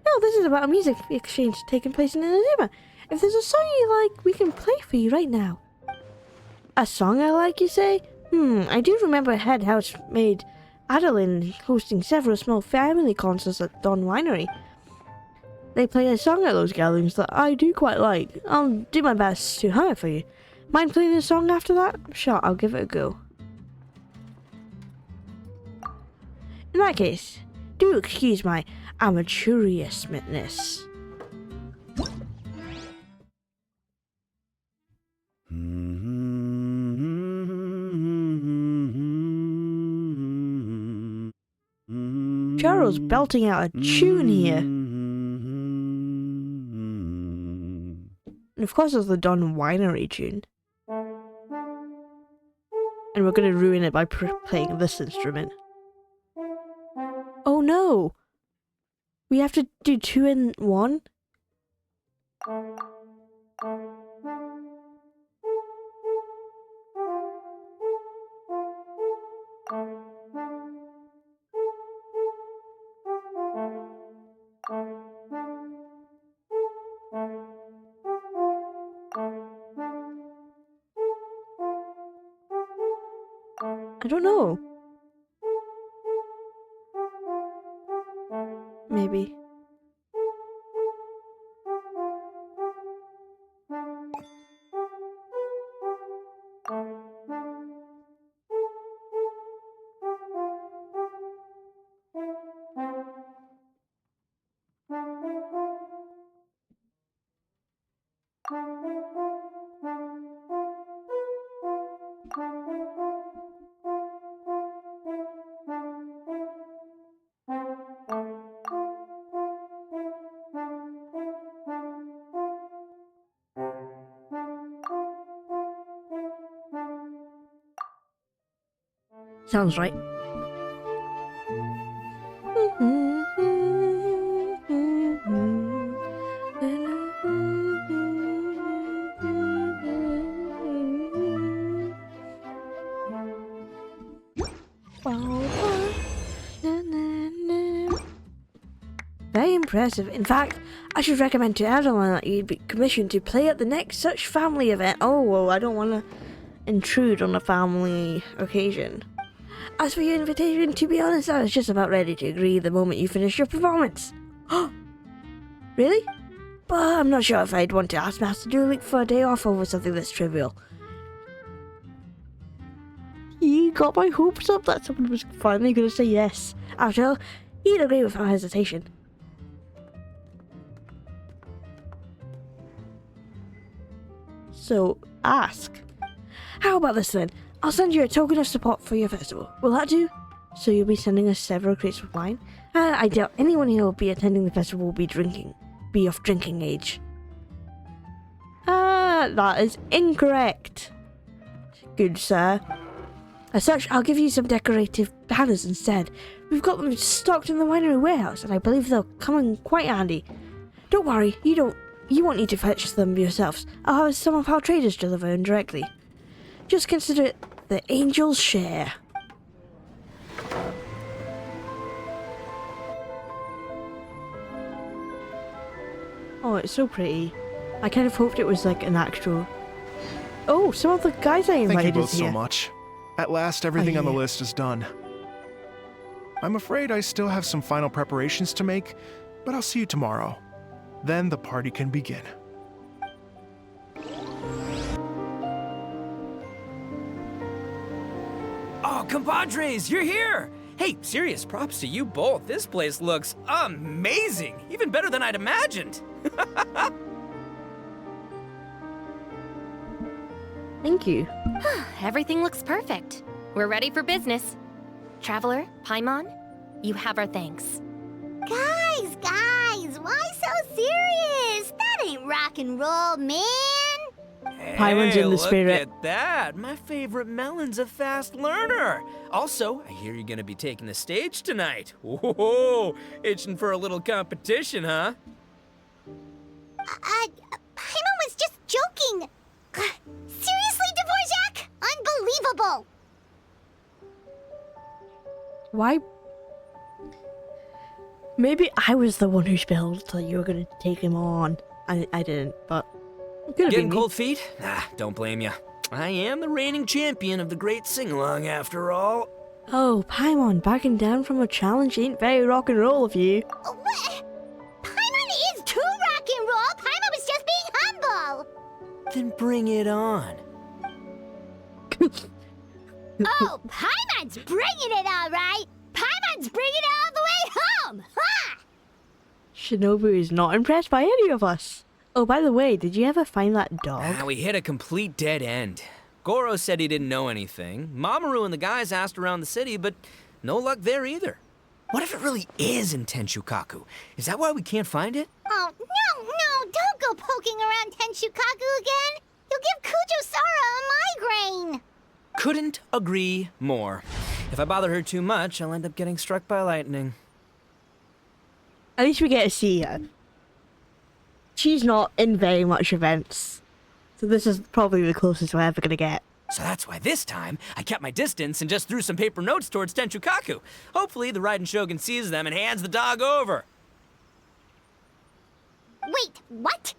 No, this is about a music exchange taking place in Inazuma. If there's a song you like, we can play for you right now. A song I like, you say? I do remember Head House made Adeline hosting several small family concerts at Dawn Winery. They play a song at those gatherings that I do quite like. I'll do my best to hum it for you. Mind playing a song after that? Sure, I'll give it a go. In that case, do excuse my amateuriousness. Charles belting out a tune here. And of course, there's the Don Winery tune. And we're going to ruin it by playing this instrument. Oh no! We have to do 2 in 1? I don't know. Maybe. Sounds right. Very impressive. In fact, I should recommend to everyone that you'd be commissioned to play at the next such family event. Oh, well, I don't want to intrude on a family occasion. As for your invitation, to be honest, I was just about ready to agree the moment you finished your performance. Really? But I'm not sure if I'd want to ask Master Duelik for a day off over something this trivial. You got my hopes up that someone was finally going to say yes. After all, he'd agree without hesitation. So, ask. How about this then? I'll send you a token of support for your festival. Will that do? So you'll be sending us several crates of wine? I doubt anyone who will be attending the festival will be of drinking age. That is incorrect. Good sir. As such, I'll give you some decorative banners instead. We've got them stocked in the winery warehouse, and I believe they'll come in quite handy. Don't worry, you won't need to fetch them yourselves. I'll have some of our traders deliver them directly. Just consider it the angel's share. Oh, it's so pretty. I kind of hoped it was like an actual... Oh, some of the guys I invited Thank you both is here. so much. At last, everything on the yeah. list is done. I'm afraid I still have some final preparations to make, but I'll see you tomorrow. Then the party can begin. Oh, compadres, you're here! Hey, serious props to you both. This place looks amazing! Even better than I'd imagined! Thank you. Everything looks perfect. We're ready for business. Traveler, Paimon, you have our thanks. Guys, why so serious? That ain't rock and roll, man. Paimon's in the look spirit. at that! My favorite melon's a fast learner! Also, I hear you're gonna be taking the stage tonight. Whoa, itching for a little competition, huh? Paimon was just joking. Seriously, Dvorak? Unbelievable. Why? Maybe I was the one who spilled that you were going to take him on. I didn't, but it could have Getting been me. cold feet? Don't blame ya. I am the reigning champion of the great sing-along after all. Oh, Paimon, backing down from a challenge ain't very rock and roll of you. What? Paimon is Then bring it on. Oh, Paimon's bringing it all right! Paimon's bringing it all the way home! Ha! Shinobu is not impressed by any of us. Oh, by the way, did you ever find that dog? We hit a complete dead end. Goro said he didn't know anything. Mamoru and the guys asked around the city, but no luck there either. What if it really is in Tenshukaku? Is that why we can't find it? Oh, no, don't go poking around Tenshukaku again! You'll give Kujo-Sara a migraine! Couldn't agree more. If I bother her too much, I'll end up getting struck by lightning. At least we get to see her. She's not in very much events. So this is probably the closest we're ever gonna get. So that's why this time, I kept my distance and just threw some paper notes towards Tenshukaku. Hopefully, the Raiden Shogun sees them and hands the dog over. Wait, what?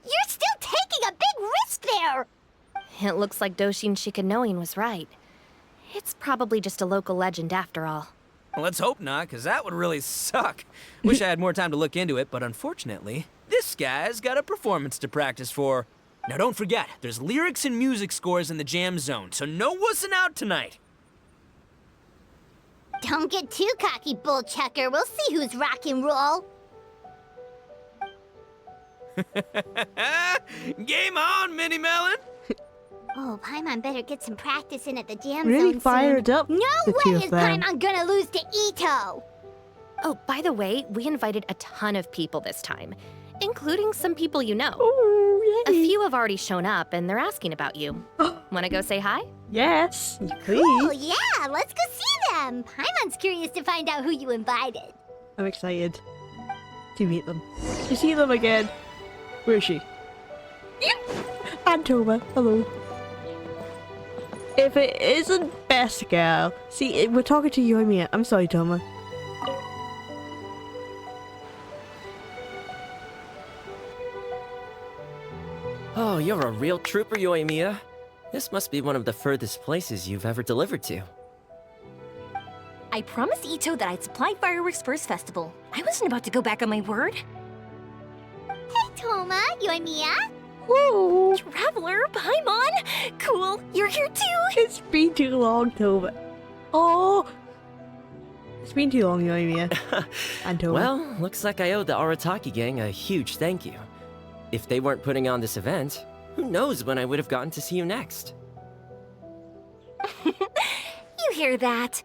You're still taking a big risk there! It looks like Doshin Shikanoin was right. It's probably just a local legend after all. Well, let's hope not, because that would really suck. Wish I had more time to look into it, but unfortunately, this guy's got a performance to practice for. Now don't forget, there's lyrics and music scores in the jam zone, so no wussing out tonight. Don't get too cocky, bullchucker. We'll see who's rock and roll. Game on, Mini Melon! Oh, Paimon better get some practice in at the jam Really zone fired soon. up, No the way two is of them. Paimon gonna lose to Itto! Oh, by the way, we invited a ton of people this time, including some people you know. Oh, A yay. few have already shown up and they're asking about you. Wanna go say hi? Yes, please. Oh yeah, let's go see them! Paimon's curious to find out who you invited. I'm excited to meet them. To see them again. Where is she? And Toma. Hello. If it isn't Best Girl. See, we're talking to Yoimiya. I'm sorry, Toma. Oh, you're a real trooper, Yoimiya. This must be one of the furthest places you've ever delivered to. I promised Itto that I'd supply fireworks for his festival. I wasn't about to go back on my word. Hey, Toma, Yoimiya. Whoa. Traveler, Paimon! Cool, you're here too! It's been too long, Toma. Oh. It's been too long, Yoimiya. And Toma. Well, looks like I owe the Arataki gang a huge thank you. If they weren't putting on this event, who knows when I would have gotten to see you next. You hear that?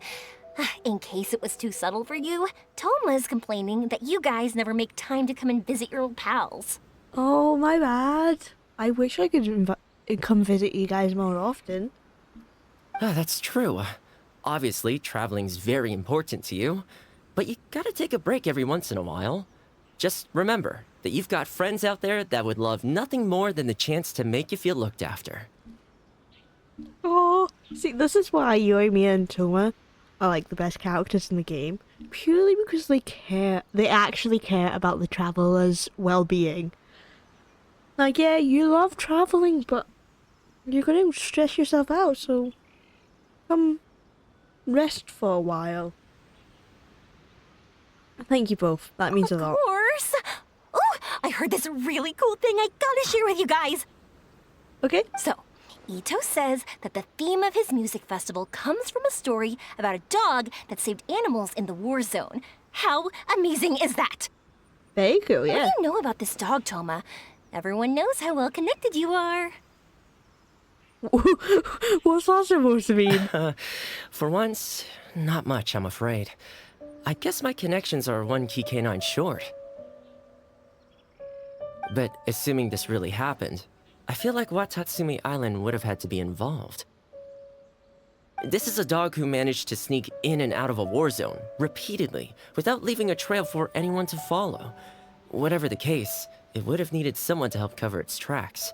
In case it was too subtle for you, Toma's complaining that you guys never make time to come and visit your old pals. Oh, my bad. I wish I could come visit you guys more often. That's true. Obviously, traveling's very important to you, but you gotta take a break every once in a while. Just remember that you've got friends out there that would love nothing more than the chance to make you feel looked after. Oh, see, this is why Yoimiya and Toma are like the best characters in the game. Purely because they care. They actually care about the traveler's well-being. Like, yeah, you love traveling, but you're gonna stress yourself out, so come rest for a while. Thank you both. That means a lot. Of course! Oh, I heard this really cool thing I gotta share with you guys! Okay. So, Itto says that the theme of his music festival comes from a story about a dog that saved animals in the war zone. How amazing is that? Very cool, What yeah. do you know about this dog, Toma? Everyone knows how well connected you are. What's that supposed to mean? For once, not much, I'm afraid. I guess my connections are one key canine short. But assuming this really happened, I feel like Watatsumi Island would have had to be involved. This is a dog who managed to sneak in and out of a war zone, repeatedly, without leaving a trail for anyone to follow. Whatever the case, it would have needed someone to help cover its tracks.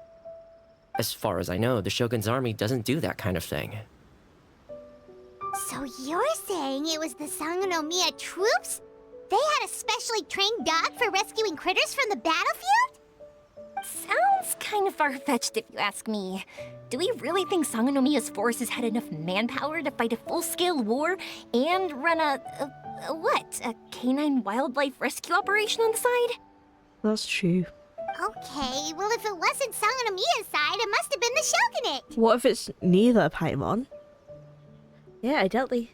As far as I know, the Shogun's army doesn't do that kind of thing. So you're saying it was the Sangonomiya troops? They had a specially trained dog for rescuing critters from the battlefield? Sounds kind of far-fetched if you ask me. Do we really think Sangonomiya's forces had enough manpower to fight a full-scale war and run a canine wildlife rescue operation on the side? That's true. Okay, well if it wasn't Sangonomiya's side, it must have been the shogunate. What if it's neither, Paimon? Yeah, I definitely.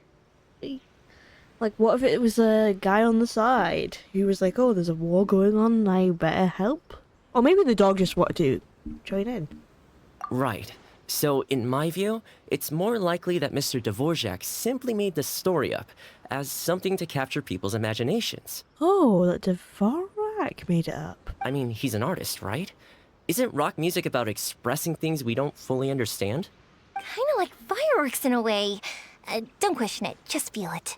Like, what if it was a guy on the side who was like, oh, there's a war going on and I better help? Or maybe the dog just wanted to join in. Right. So, in my view, it's more likely that Mr. Dvorak simply made the story up as something to capture people's imaginations. Oh, that Dvorak made it up. I mean, he's an artist, right? Isn't rock music about expressing things we don't fully understand? Kinda like fireworks in a way. Don't question it, just feel it.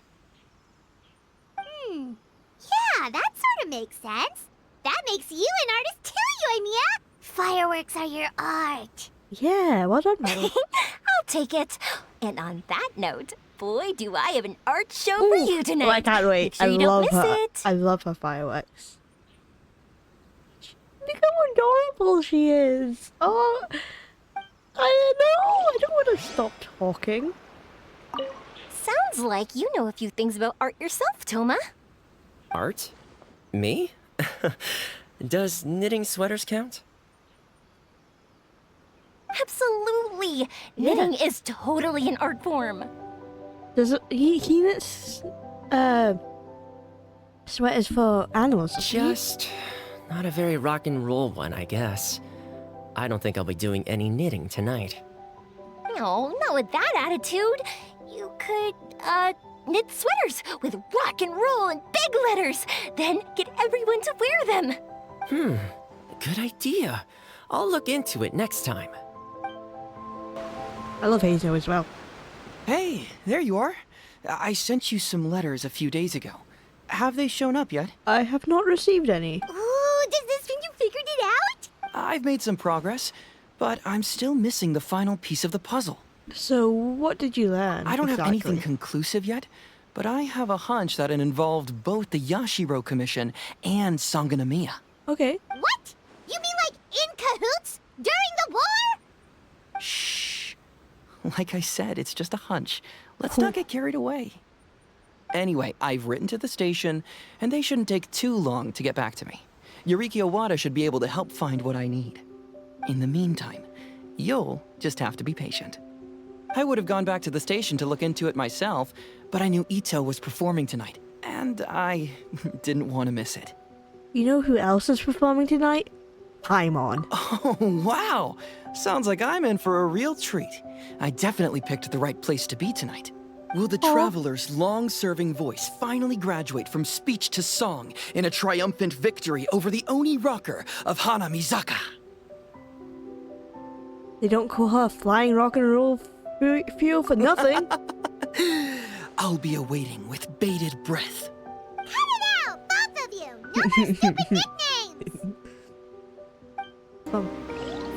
Yeah, that sort of makes sense. That makes you an artist too, Yoimiya. Fireworks are your art. Yeah, well done, Mel. I'll take it. And on that note, boy, do I have an art show for you tonight. Oh, I can't wait. Make sure you don't miss it. I love her fireworks. Look how adorable she is. Oh, I know. I don't want to stop talking. Sounds like you know a few things about art yourself, Toma. Art? Me? Does knitting sweaters count? Absolutely. Knitting is totally an art form. Does it, he knits sweaters for animals? doesn't he? Just not a very rock and roll one, I guess. I don't think I'll be doing any knitting tonight. No, not with that attitude. You could, knit sweaters with rock and roll and big letters. Then get everyone to wear them. Good idea. I'll look into it next time. I love Hazel as well. Hey, there you are. I sent you some letters a few days ago. Have they shown up yet? I have not received any. Ooh, does this mean you figured it out? I've made some progress, but I'm still missing the final piece of the puzzle. So, what did you learn? I don't have exactly? anything conclusive yet, but I have a hunch that it involved both the Yashiro Commission and Sangonomiya. Okay. What? You mean like in cahoots? During the war? Shh. Like I said, it's just a hunch. Let's not get carried away. Anyway, I've written to the station, and they shouldn't take too long to get back to me. Yuriki Owada should be able to help find what I need. In the meantime, you'll just have to be patient. I would have gone back to the station to look into it myself, but I knew Itto was performing tonight, and I didn't want to miss it. You know who else is performing tonight? Paimon. Oh, wow! Sounds like I'm in for a real treat. I definitely picked the right place to be tonight. Will the Traveler's long-serving voice finally graduate from speech to song in a triumphant victory over the Oni rocker of Hanamizaka? They don't call her flying rock and roll fuel for nothing. I'll be awaiting with bated breath. Cut it out, both of you! No more stupid nicknames!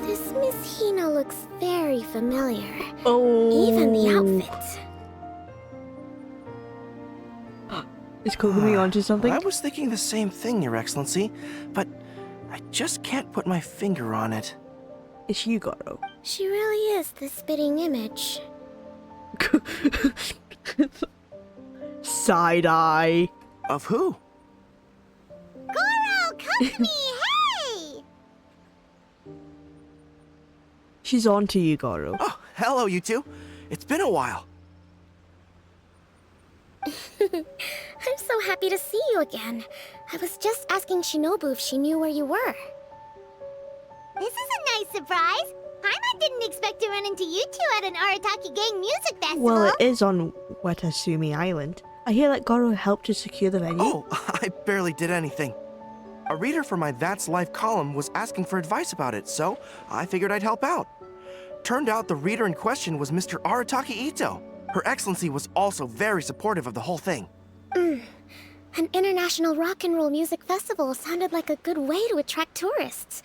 This Miss Hina looks very familiar. Oh. Even the outfit. Is Kogumi onto something? I was thinking the same thing, Your Excellency, but I just can't put my finger on it. It's Yugoro. She really is the spitting image. Side eye. Of who? Goro, come to me, hey! She's on to Yugoro. Oh, hello, you two. It's been a while. I'm so happy to see you again. I was just asking Shinobu if she knew where you were. This is a nice surprise. Paimon didn't expect to run into you two at an Arataki gang music festival. Well, it is on Watasumi Island. I hear that Goro helped to secure the venue. Oh, I barely did anything. A reader for my That's Life column was asking for advice about it, so I figured I'd help out. Turned out the reader in question was Mr. Arataki Itto. Her Excellency was also very supportive of the whole thing. An international rock and roll music festival sounded like a good way to attract tourists.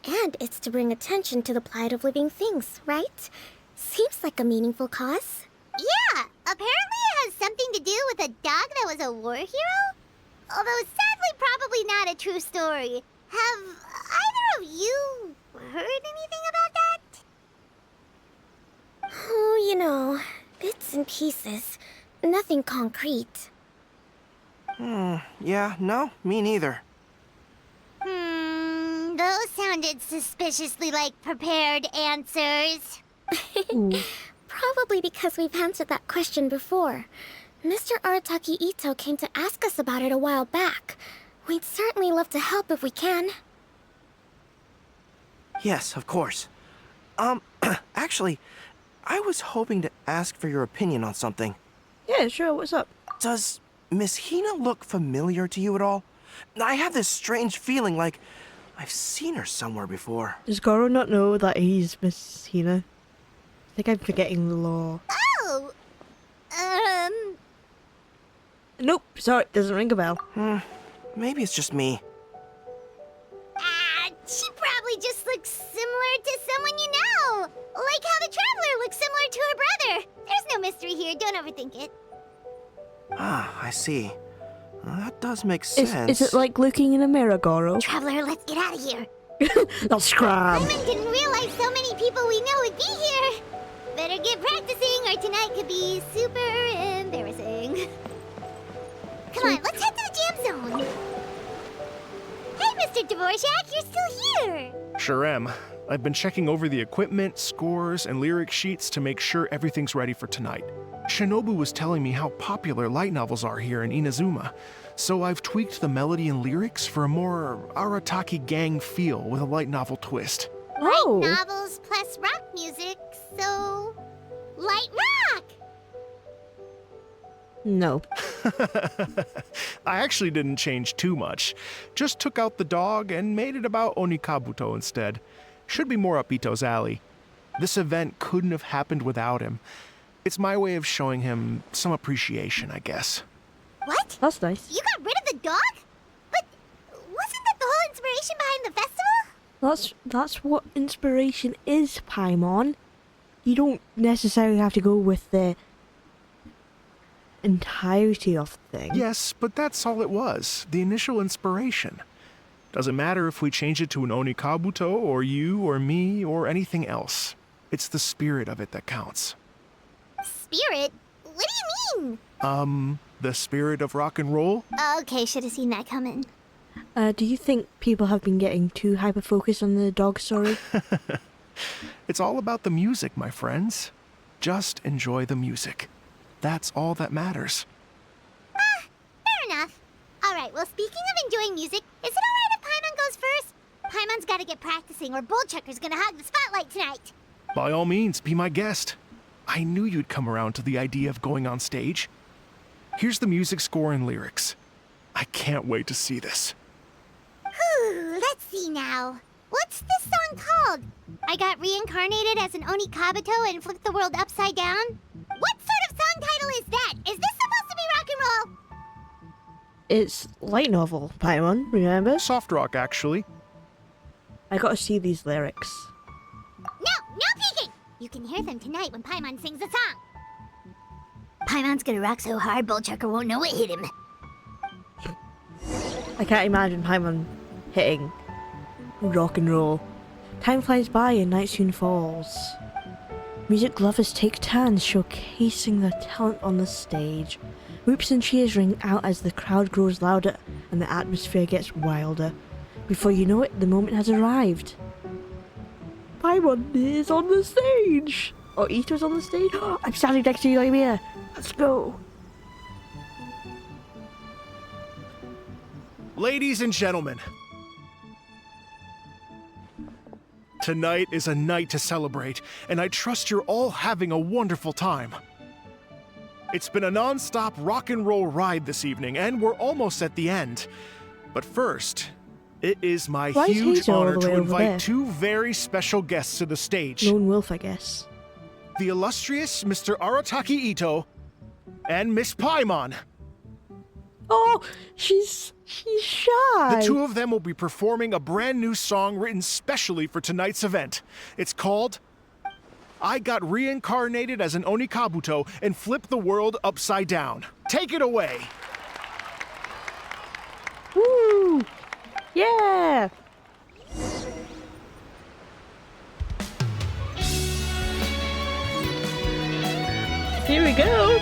And it's to bring attention to the plight of living things, right? Seems like a meaningful cause. Yeah, apparently it has something to do with a dog that was a war hero? Although sadly probably not a true story. Have either of you heard anything about that? Oh, you know, bits and pieces. Nothing concrete. Yeah, no, me neither. The Those sounded suspiciously like prepared answers. Probably because we've answered that question before. Mr. Arataki Itto came to ask us about it a while back. We'd certainly love to help if we can. Yes, of course. Actually, I was hoping to ask for your opinion on something. Yeah, sure, what's up? Does Miss Hina look familiar to you at all? I have this strange feeling like I've seen her somewhere before. Does Goro not know that he's Miss Hina? I think I'm forgetting the law. Oh! Nope, sorry, doesn't ring a bell. Maybe it's just me. She probably just looks similar to someone you know. Like how the Traveler looks similar to her brother. There's no mystery here, don't overthink it. Ah, I see. That does make sense. Is it like looking in a mirror, Goro? Traveler, let's get out of here. I'll scram. Paimon didn't realize so many people we know would be here. Better get practicing or tonight could be super embarrassing. Come on, let's head to the jam zone. Hey, Mr. Dvorak, you're still here. Sure am. I've been checking over the equipment, scores, and lyric sheets to make sure everything's ready for tonight. Shinobu was telling me how popular light novels are here in Inazuma, so I've tweaked the melody and lyrics for a more Arataki gang feel with a light novel twist. Oh. Light novels plus rock music, so... light rock! No. I actually didn't change too much. Just took out the dog and made it about Onikabuto instead. Should be more up Itto's alley. This event couldn't have happened without him. It's my way of showing him some appreciation, I guess. What? That's nice. You got rid of the dog? But wasn't that the whole inspiration behind the festival? That's what inspiration is, Paimon. You don't necessarily have to go with the entirety of the thing. Yes, but that's all it was. The initial inspiration. Doesn't matter if we change it to an Onikabuto, or you, or me, or anything else. It's the spirit of it that counts. Spirit? What do you mean? The spirit of rock and roll? Okay, should have seen that coming. Do you think people have been getting too hyper-focused on the dog story? It's all about the music, my friends. Just enjoy the music. That's all that matters. Fair enough. Alright, well, speaking of enjoying music, is it alright if Paimon goes first? Paimon's gotta get practicing or Bullchucker's gonna hog the spotlight tonight. By all means, be my guest. I knew you'd come around to the idea of going on stage. Here's the music score and lyrics. I can't wait to see this. Whew, let's see now. What's this song called? I got reincarnated as an Onikabuto and flipped the world upside down? What sort of song title is that? Is this supposed to be rock and roll? It's light novel, Paimon, remember? Soft rock, actually. I gotta see these lyrics. No peeking! You can hear them tonight when Paimon sings the song. Paimon's gonna rock so hard, Bullchucker won't know what hit him. I can't imagine Paimon hitting rock and roll. Time flies by and night soon falls. Music lovers take turns showcasing their talent on the stage. Whoops and cheers ring out as the crowd grows louder and the atmosphere gets wilder. Before you know it, the moment has arrived. Paimon is on the stage! Oh, Itto's on the stage? I'm standing next to Yoimiya. Let's go. Ladies and gentlemen, tonight is a night to celebrate, and I trust you're all having a wonderful time. It's been a non-stop rock and roll ride this evening, and we're almost at the end. But first, it is my Why is huge Hazel all honor the to way over invite there? two very special guests to the stage. Lone Wolf, I guess. The illustrious Mr. Arataki Itto and Miss Paimon. Oh, she's shy. The two of them will be performing a brand new song written specially for tonight's event. It's called I Got Reincarnated as an Onikabuto and Flipped the World Upside Down. Take it away. Woo! Yeah! Here we go!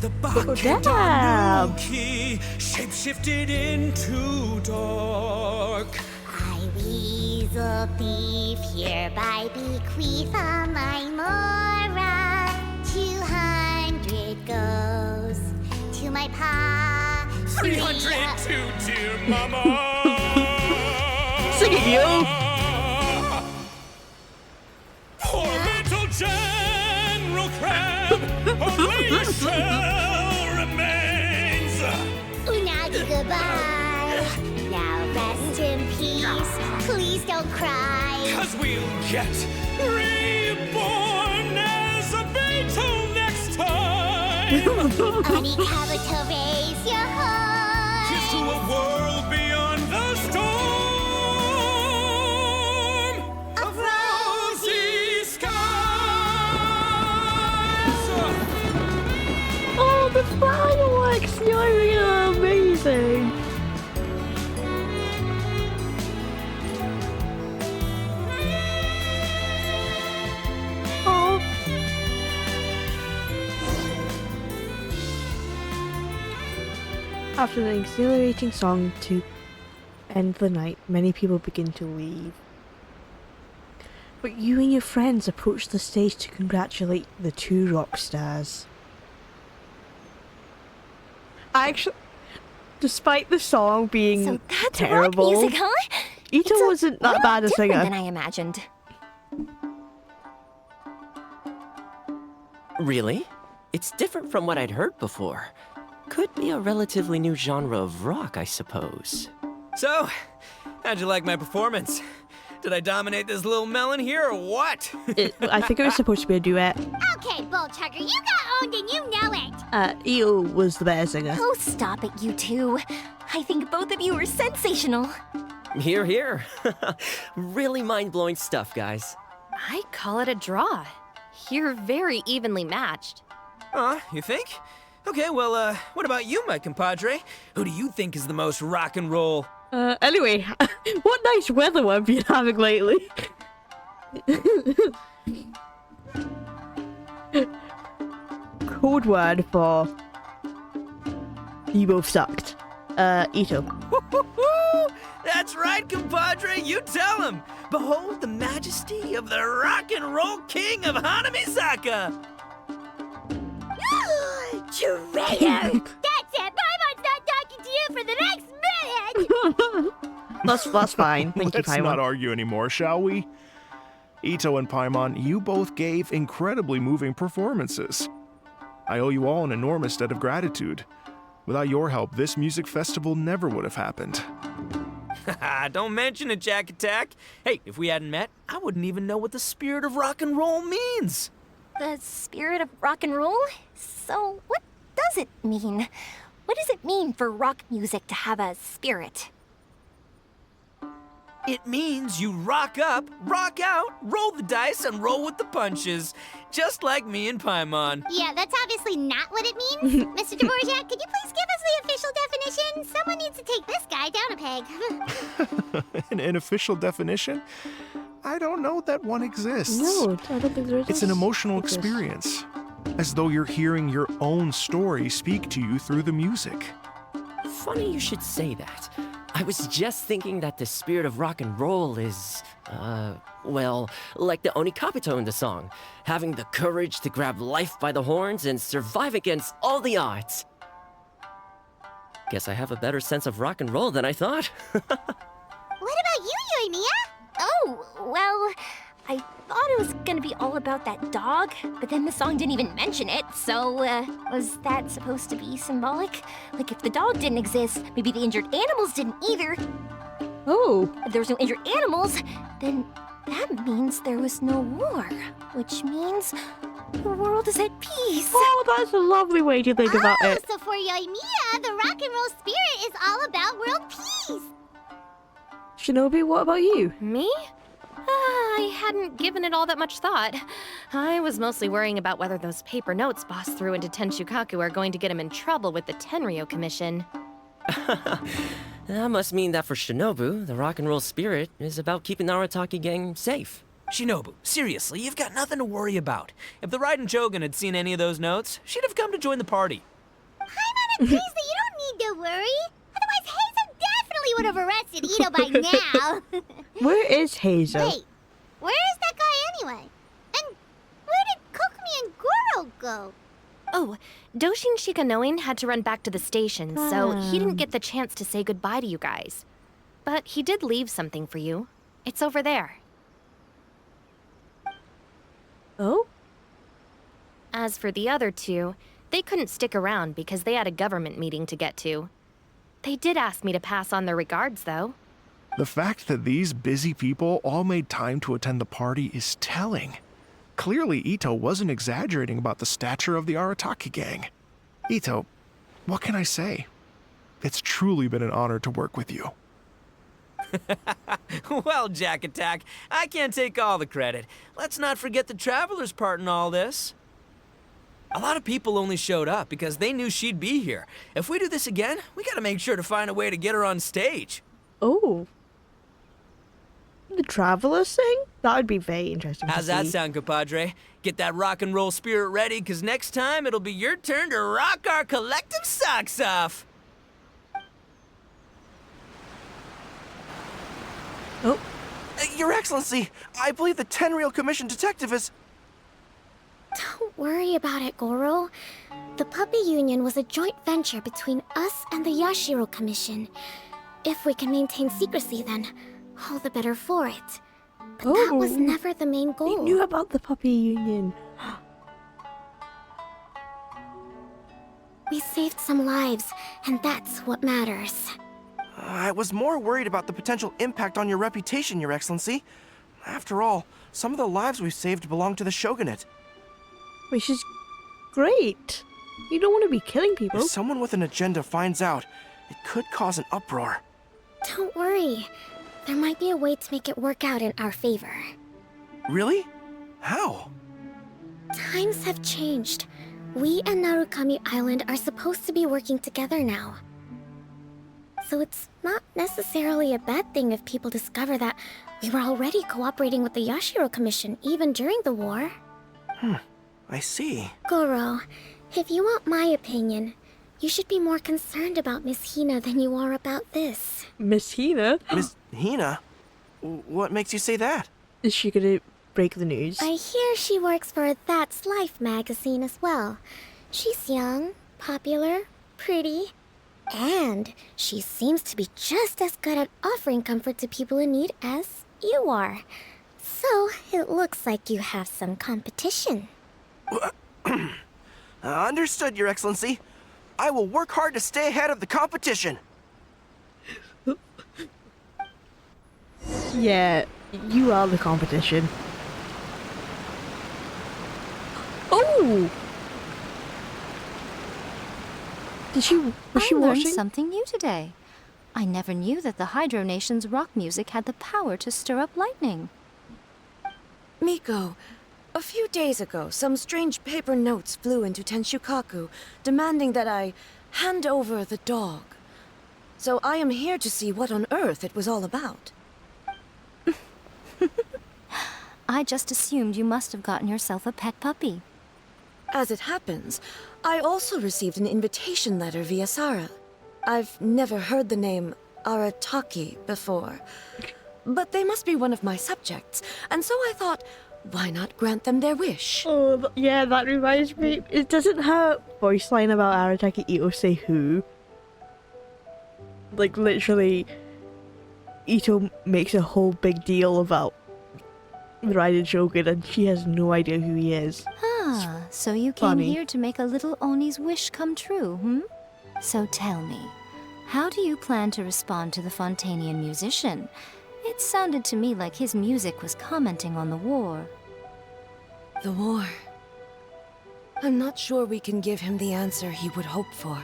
The Oh, damn. shape-shifted into dark. I weasel thief hereby bequeath all my mora. 200 goes to my pa. 300 to dear mama. Sing it, you. Poor little General Crab, only a shell remains. Unagi, goodbye. Now rest in peace. Please don't cry. 'Cause we'll get reborn as a beetle next time. Ani Kabuto, raise your horn. Here's to a world beyond the storm of rosy skies. Oh, the fireworks, Yoimiya, are amazing. Oh. After an exhilarating song to end the night, many people begin to leave. But you and your friends approach the stage to congratulate the two rock stars. Actually, despite the song being So that's terrible, rock music, huh? Itto It's wasn't that bad a different singer. than I imagined. Really? It's different from what I'd heard before. Could be a relatively new genre of rock, I suppose. So, how'd you like my performance? Did I dominate this little melon here or what? I think it was supposed to be a duet. Okay, Bull Chugger, you got owned and you know it. Itto was the better singer. Oh, stop it, you two. I think both of you are sensational. Here, here. Really mind-blowing stuff, guys. I call it a draw. You're very evenly matched. You think? Okay, well, what about you, my compadre? Who do you think is the most rock and roll? Anyway, what nice weather have you been having lately? Code word for you both sucked. Itto. That's right, compadre, you tell him! Behold the majesty of the rock and roll king of Hanamisaka! Traitor! That's it! Paimon's not talking to you for the next minute! That's fine. Thank you, Let's not Paimon. argue anymore, shall we? Itto and Paimon, you both gave incredibly moving performances. I owe you all an enormous debt of gratitude. Without your help, this music festival never would have happened. Don't mention it, Jack Attack. Hey, if we hadn't met, I wouldn't even know what the spirit of rock and roll means. The spirit of rock and roll? So, what does it mean? What does it mean for rock music to have a spirit? It means you rock up, rock out, roll the dice, and roll with the punches. Just like me and Paimon. Yeah, that's obviously not what it means. Mr. Dvorak, could you please give us the official definition? Someone needs to take this guy down a peg. An official definition? I don't know that one exists. No, I don't think there is. It's an emotional experience, as though you're hearing your own story speak to you through the music. Funny you should say that. I was just thinking that the spirit of rock and roll is, well, like the Onikapito in the song, having the courage to grab life by the horns and survive against all the odds. Guess I have a better sense of rock and roll than I thought. What about you, Yoimiya? Oh, well, I thought it was gonna be all about that dog, but then the song didn't even mention it, so, was that supposed to be symbolic? Like, if the dog didn't exist, maybe the injured animals didn't either. Oh. If there was no injured animals, then that means there was no war, which means the world is at peace. Oh, that's a lovely way to think about it. So for Yoimiya, the rock and roll spirit is all about world peace. Shinobi, what about you? Me? I hadn't given it all that much thought. I was mostly worrying about whether those paper notes Boss threw into Tenshukaku are going to get him in trouble with the Tenryo Commission. That must mean that for Shinobu, the rock and roll spirit is about keeping the Arataki gang safe. Shinobu, seriously, you've got nothing to worry about. If the Raiden Shogun had seen any of those notes, she'd have come to join the party. Paimon agrees that you don't need to worry. Otherwise, Hazel definitely would have arrested Itto by now. Where is Hazel? Wait, where is that guy anyway? And where did Kokomi and Goro go? Oh, Doshin Shikanoin had to run back to the station, so he didn't get the chance to say goodbye to you guys. But he did leave something for you. It's over there. Oh? As for the other two, they couldn't stick around because they had a government meeting to get to. They did ask me to pass on their regards, though. The fact that these busy people all made time to attend the party is telling. Clearly, Itto wasn't exaggerating about the stature of the Arataki gang. Itto, what can I say? It's truly been an honor to work with you. Well, Jack Attack, I can't take all the credit. Let's not forget the Traveler's part in all this. A lot of people only showed up because they knew she'd be here. If we do this again, we gotta make sure to find a way to get her on stage. Oh. The Travelers thing? That would be very interesting How's to that see. sound, compadre? Get that rock and roll spirit ready, because next time it'll be your turn to rock our collective socks off. Oh. Your Excellency, I believe the Tenryou Commission detective is... Don't worry about it, Goro. The Puppy Union was a joint venture between us and the Yashiro Commission. If we can maintain secrecy, then all the better for it. But that was never the main They goal. knew about the Puppy Union. We saved some lives, and that's what matters. I was more worried about the potential impact on your reputation, Your Excellency. After all, some of the lives we've saved belong to the Shogunate. Which is great. You don't want to be killing people. If someone with an agenda finds out, it could cause an uproar. Don't worry. There might be a way to make it work out in our favor. Really? How? Times have changed. We and Narukami Island are supposed to be working together now. So it's not necessarily a bad thing if people discover that we were already cooperating with the Yashiro Commission even during the war. I see. Goro, if you want my opinion, you should be more concerned about Miss Hina than you are about this. Miss Hina? Miss Hina? What makes you say that? Is she gonna break the news? I hear she works for That's Life magazine as well. She's young, popular, pretty, and she seems to be just as good at offering comfort to people in need as you are. So it looks like you have some competition. Understood, Your Excellency. I will work hard to stay ahead of the competition. Yeah, you are the competition. Oh! Was she I learned watching? something new today. I never knew that the Hydro Nation's rock music had the power to stir up lightning. Miko, a few days ago, some strange paper notes flew into Tenshukaku, demanding that I hand over the dog. So I am here to see what on earth it was all about. I just assumed you must have gotten yourself a pet puppy. As it happens, I also received an invitation letter via Sara. I've never heard the name Arataki before, but they must be one of my subjects, and so I thought, why not grant them their wish? Oh, yeah, that reminds me. It doesn't her voice line about Arataki Itto say who. Like, literally, Itto makes a whole big deal about the Raiden Shogun, and she has no idea who he is. Ah, so you came funny. here to make a little Oni's wish come true, hmm? So tell me, how do you plan to respond to the Fontanian musician? It sounded to me like his music was commenting on the war. The war. I'm not sure we can give him the answer he would hope for.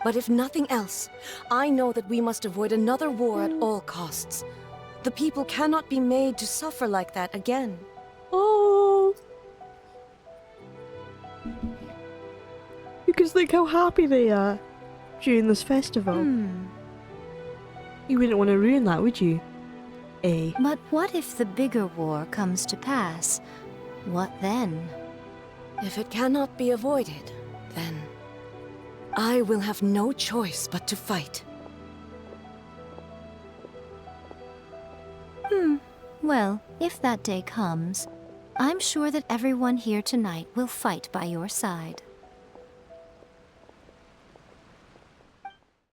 But if nothing else, I know that we must avoid another war at all costs. The people cannot be made to suffer like that again. Oh! Because look how happy they are during this festival. You wouldn't want to ruin that, would you? A. But what if the bigger war comes to pass? What then? If it cannot be avoided, then I will have no choice but to fight. Well, if that day comes, I'm sure that everyone here tonight will fight by your side.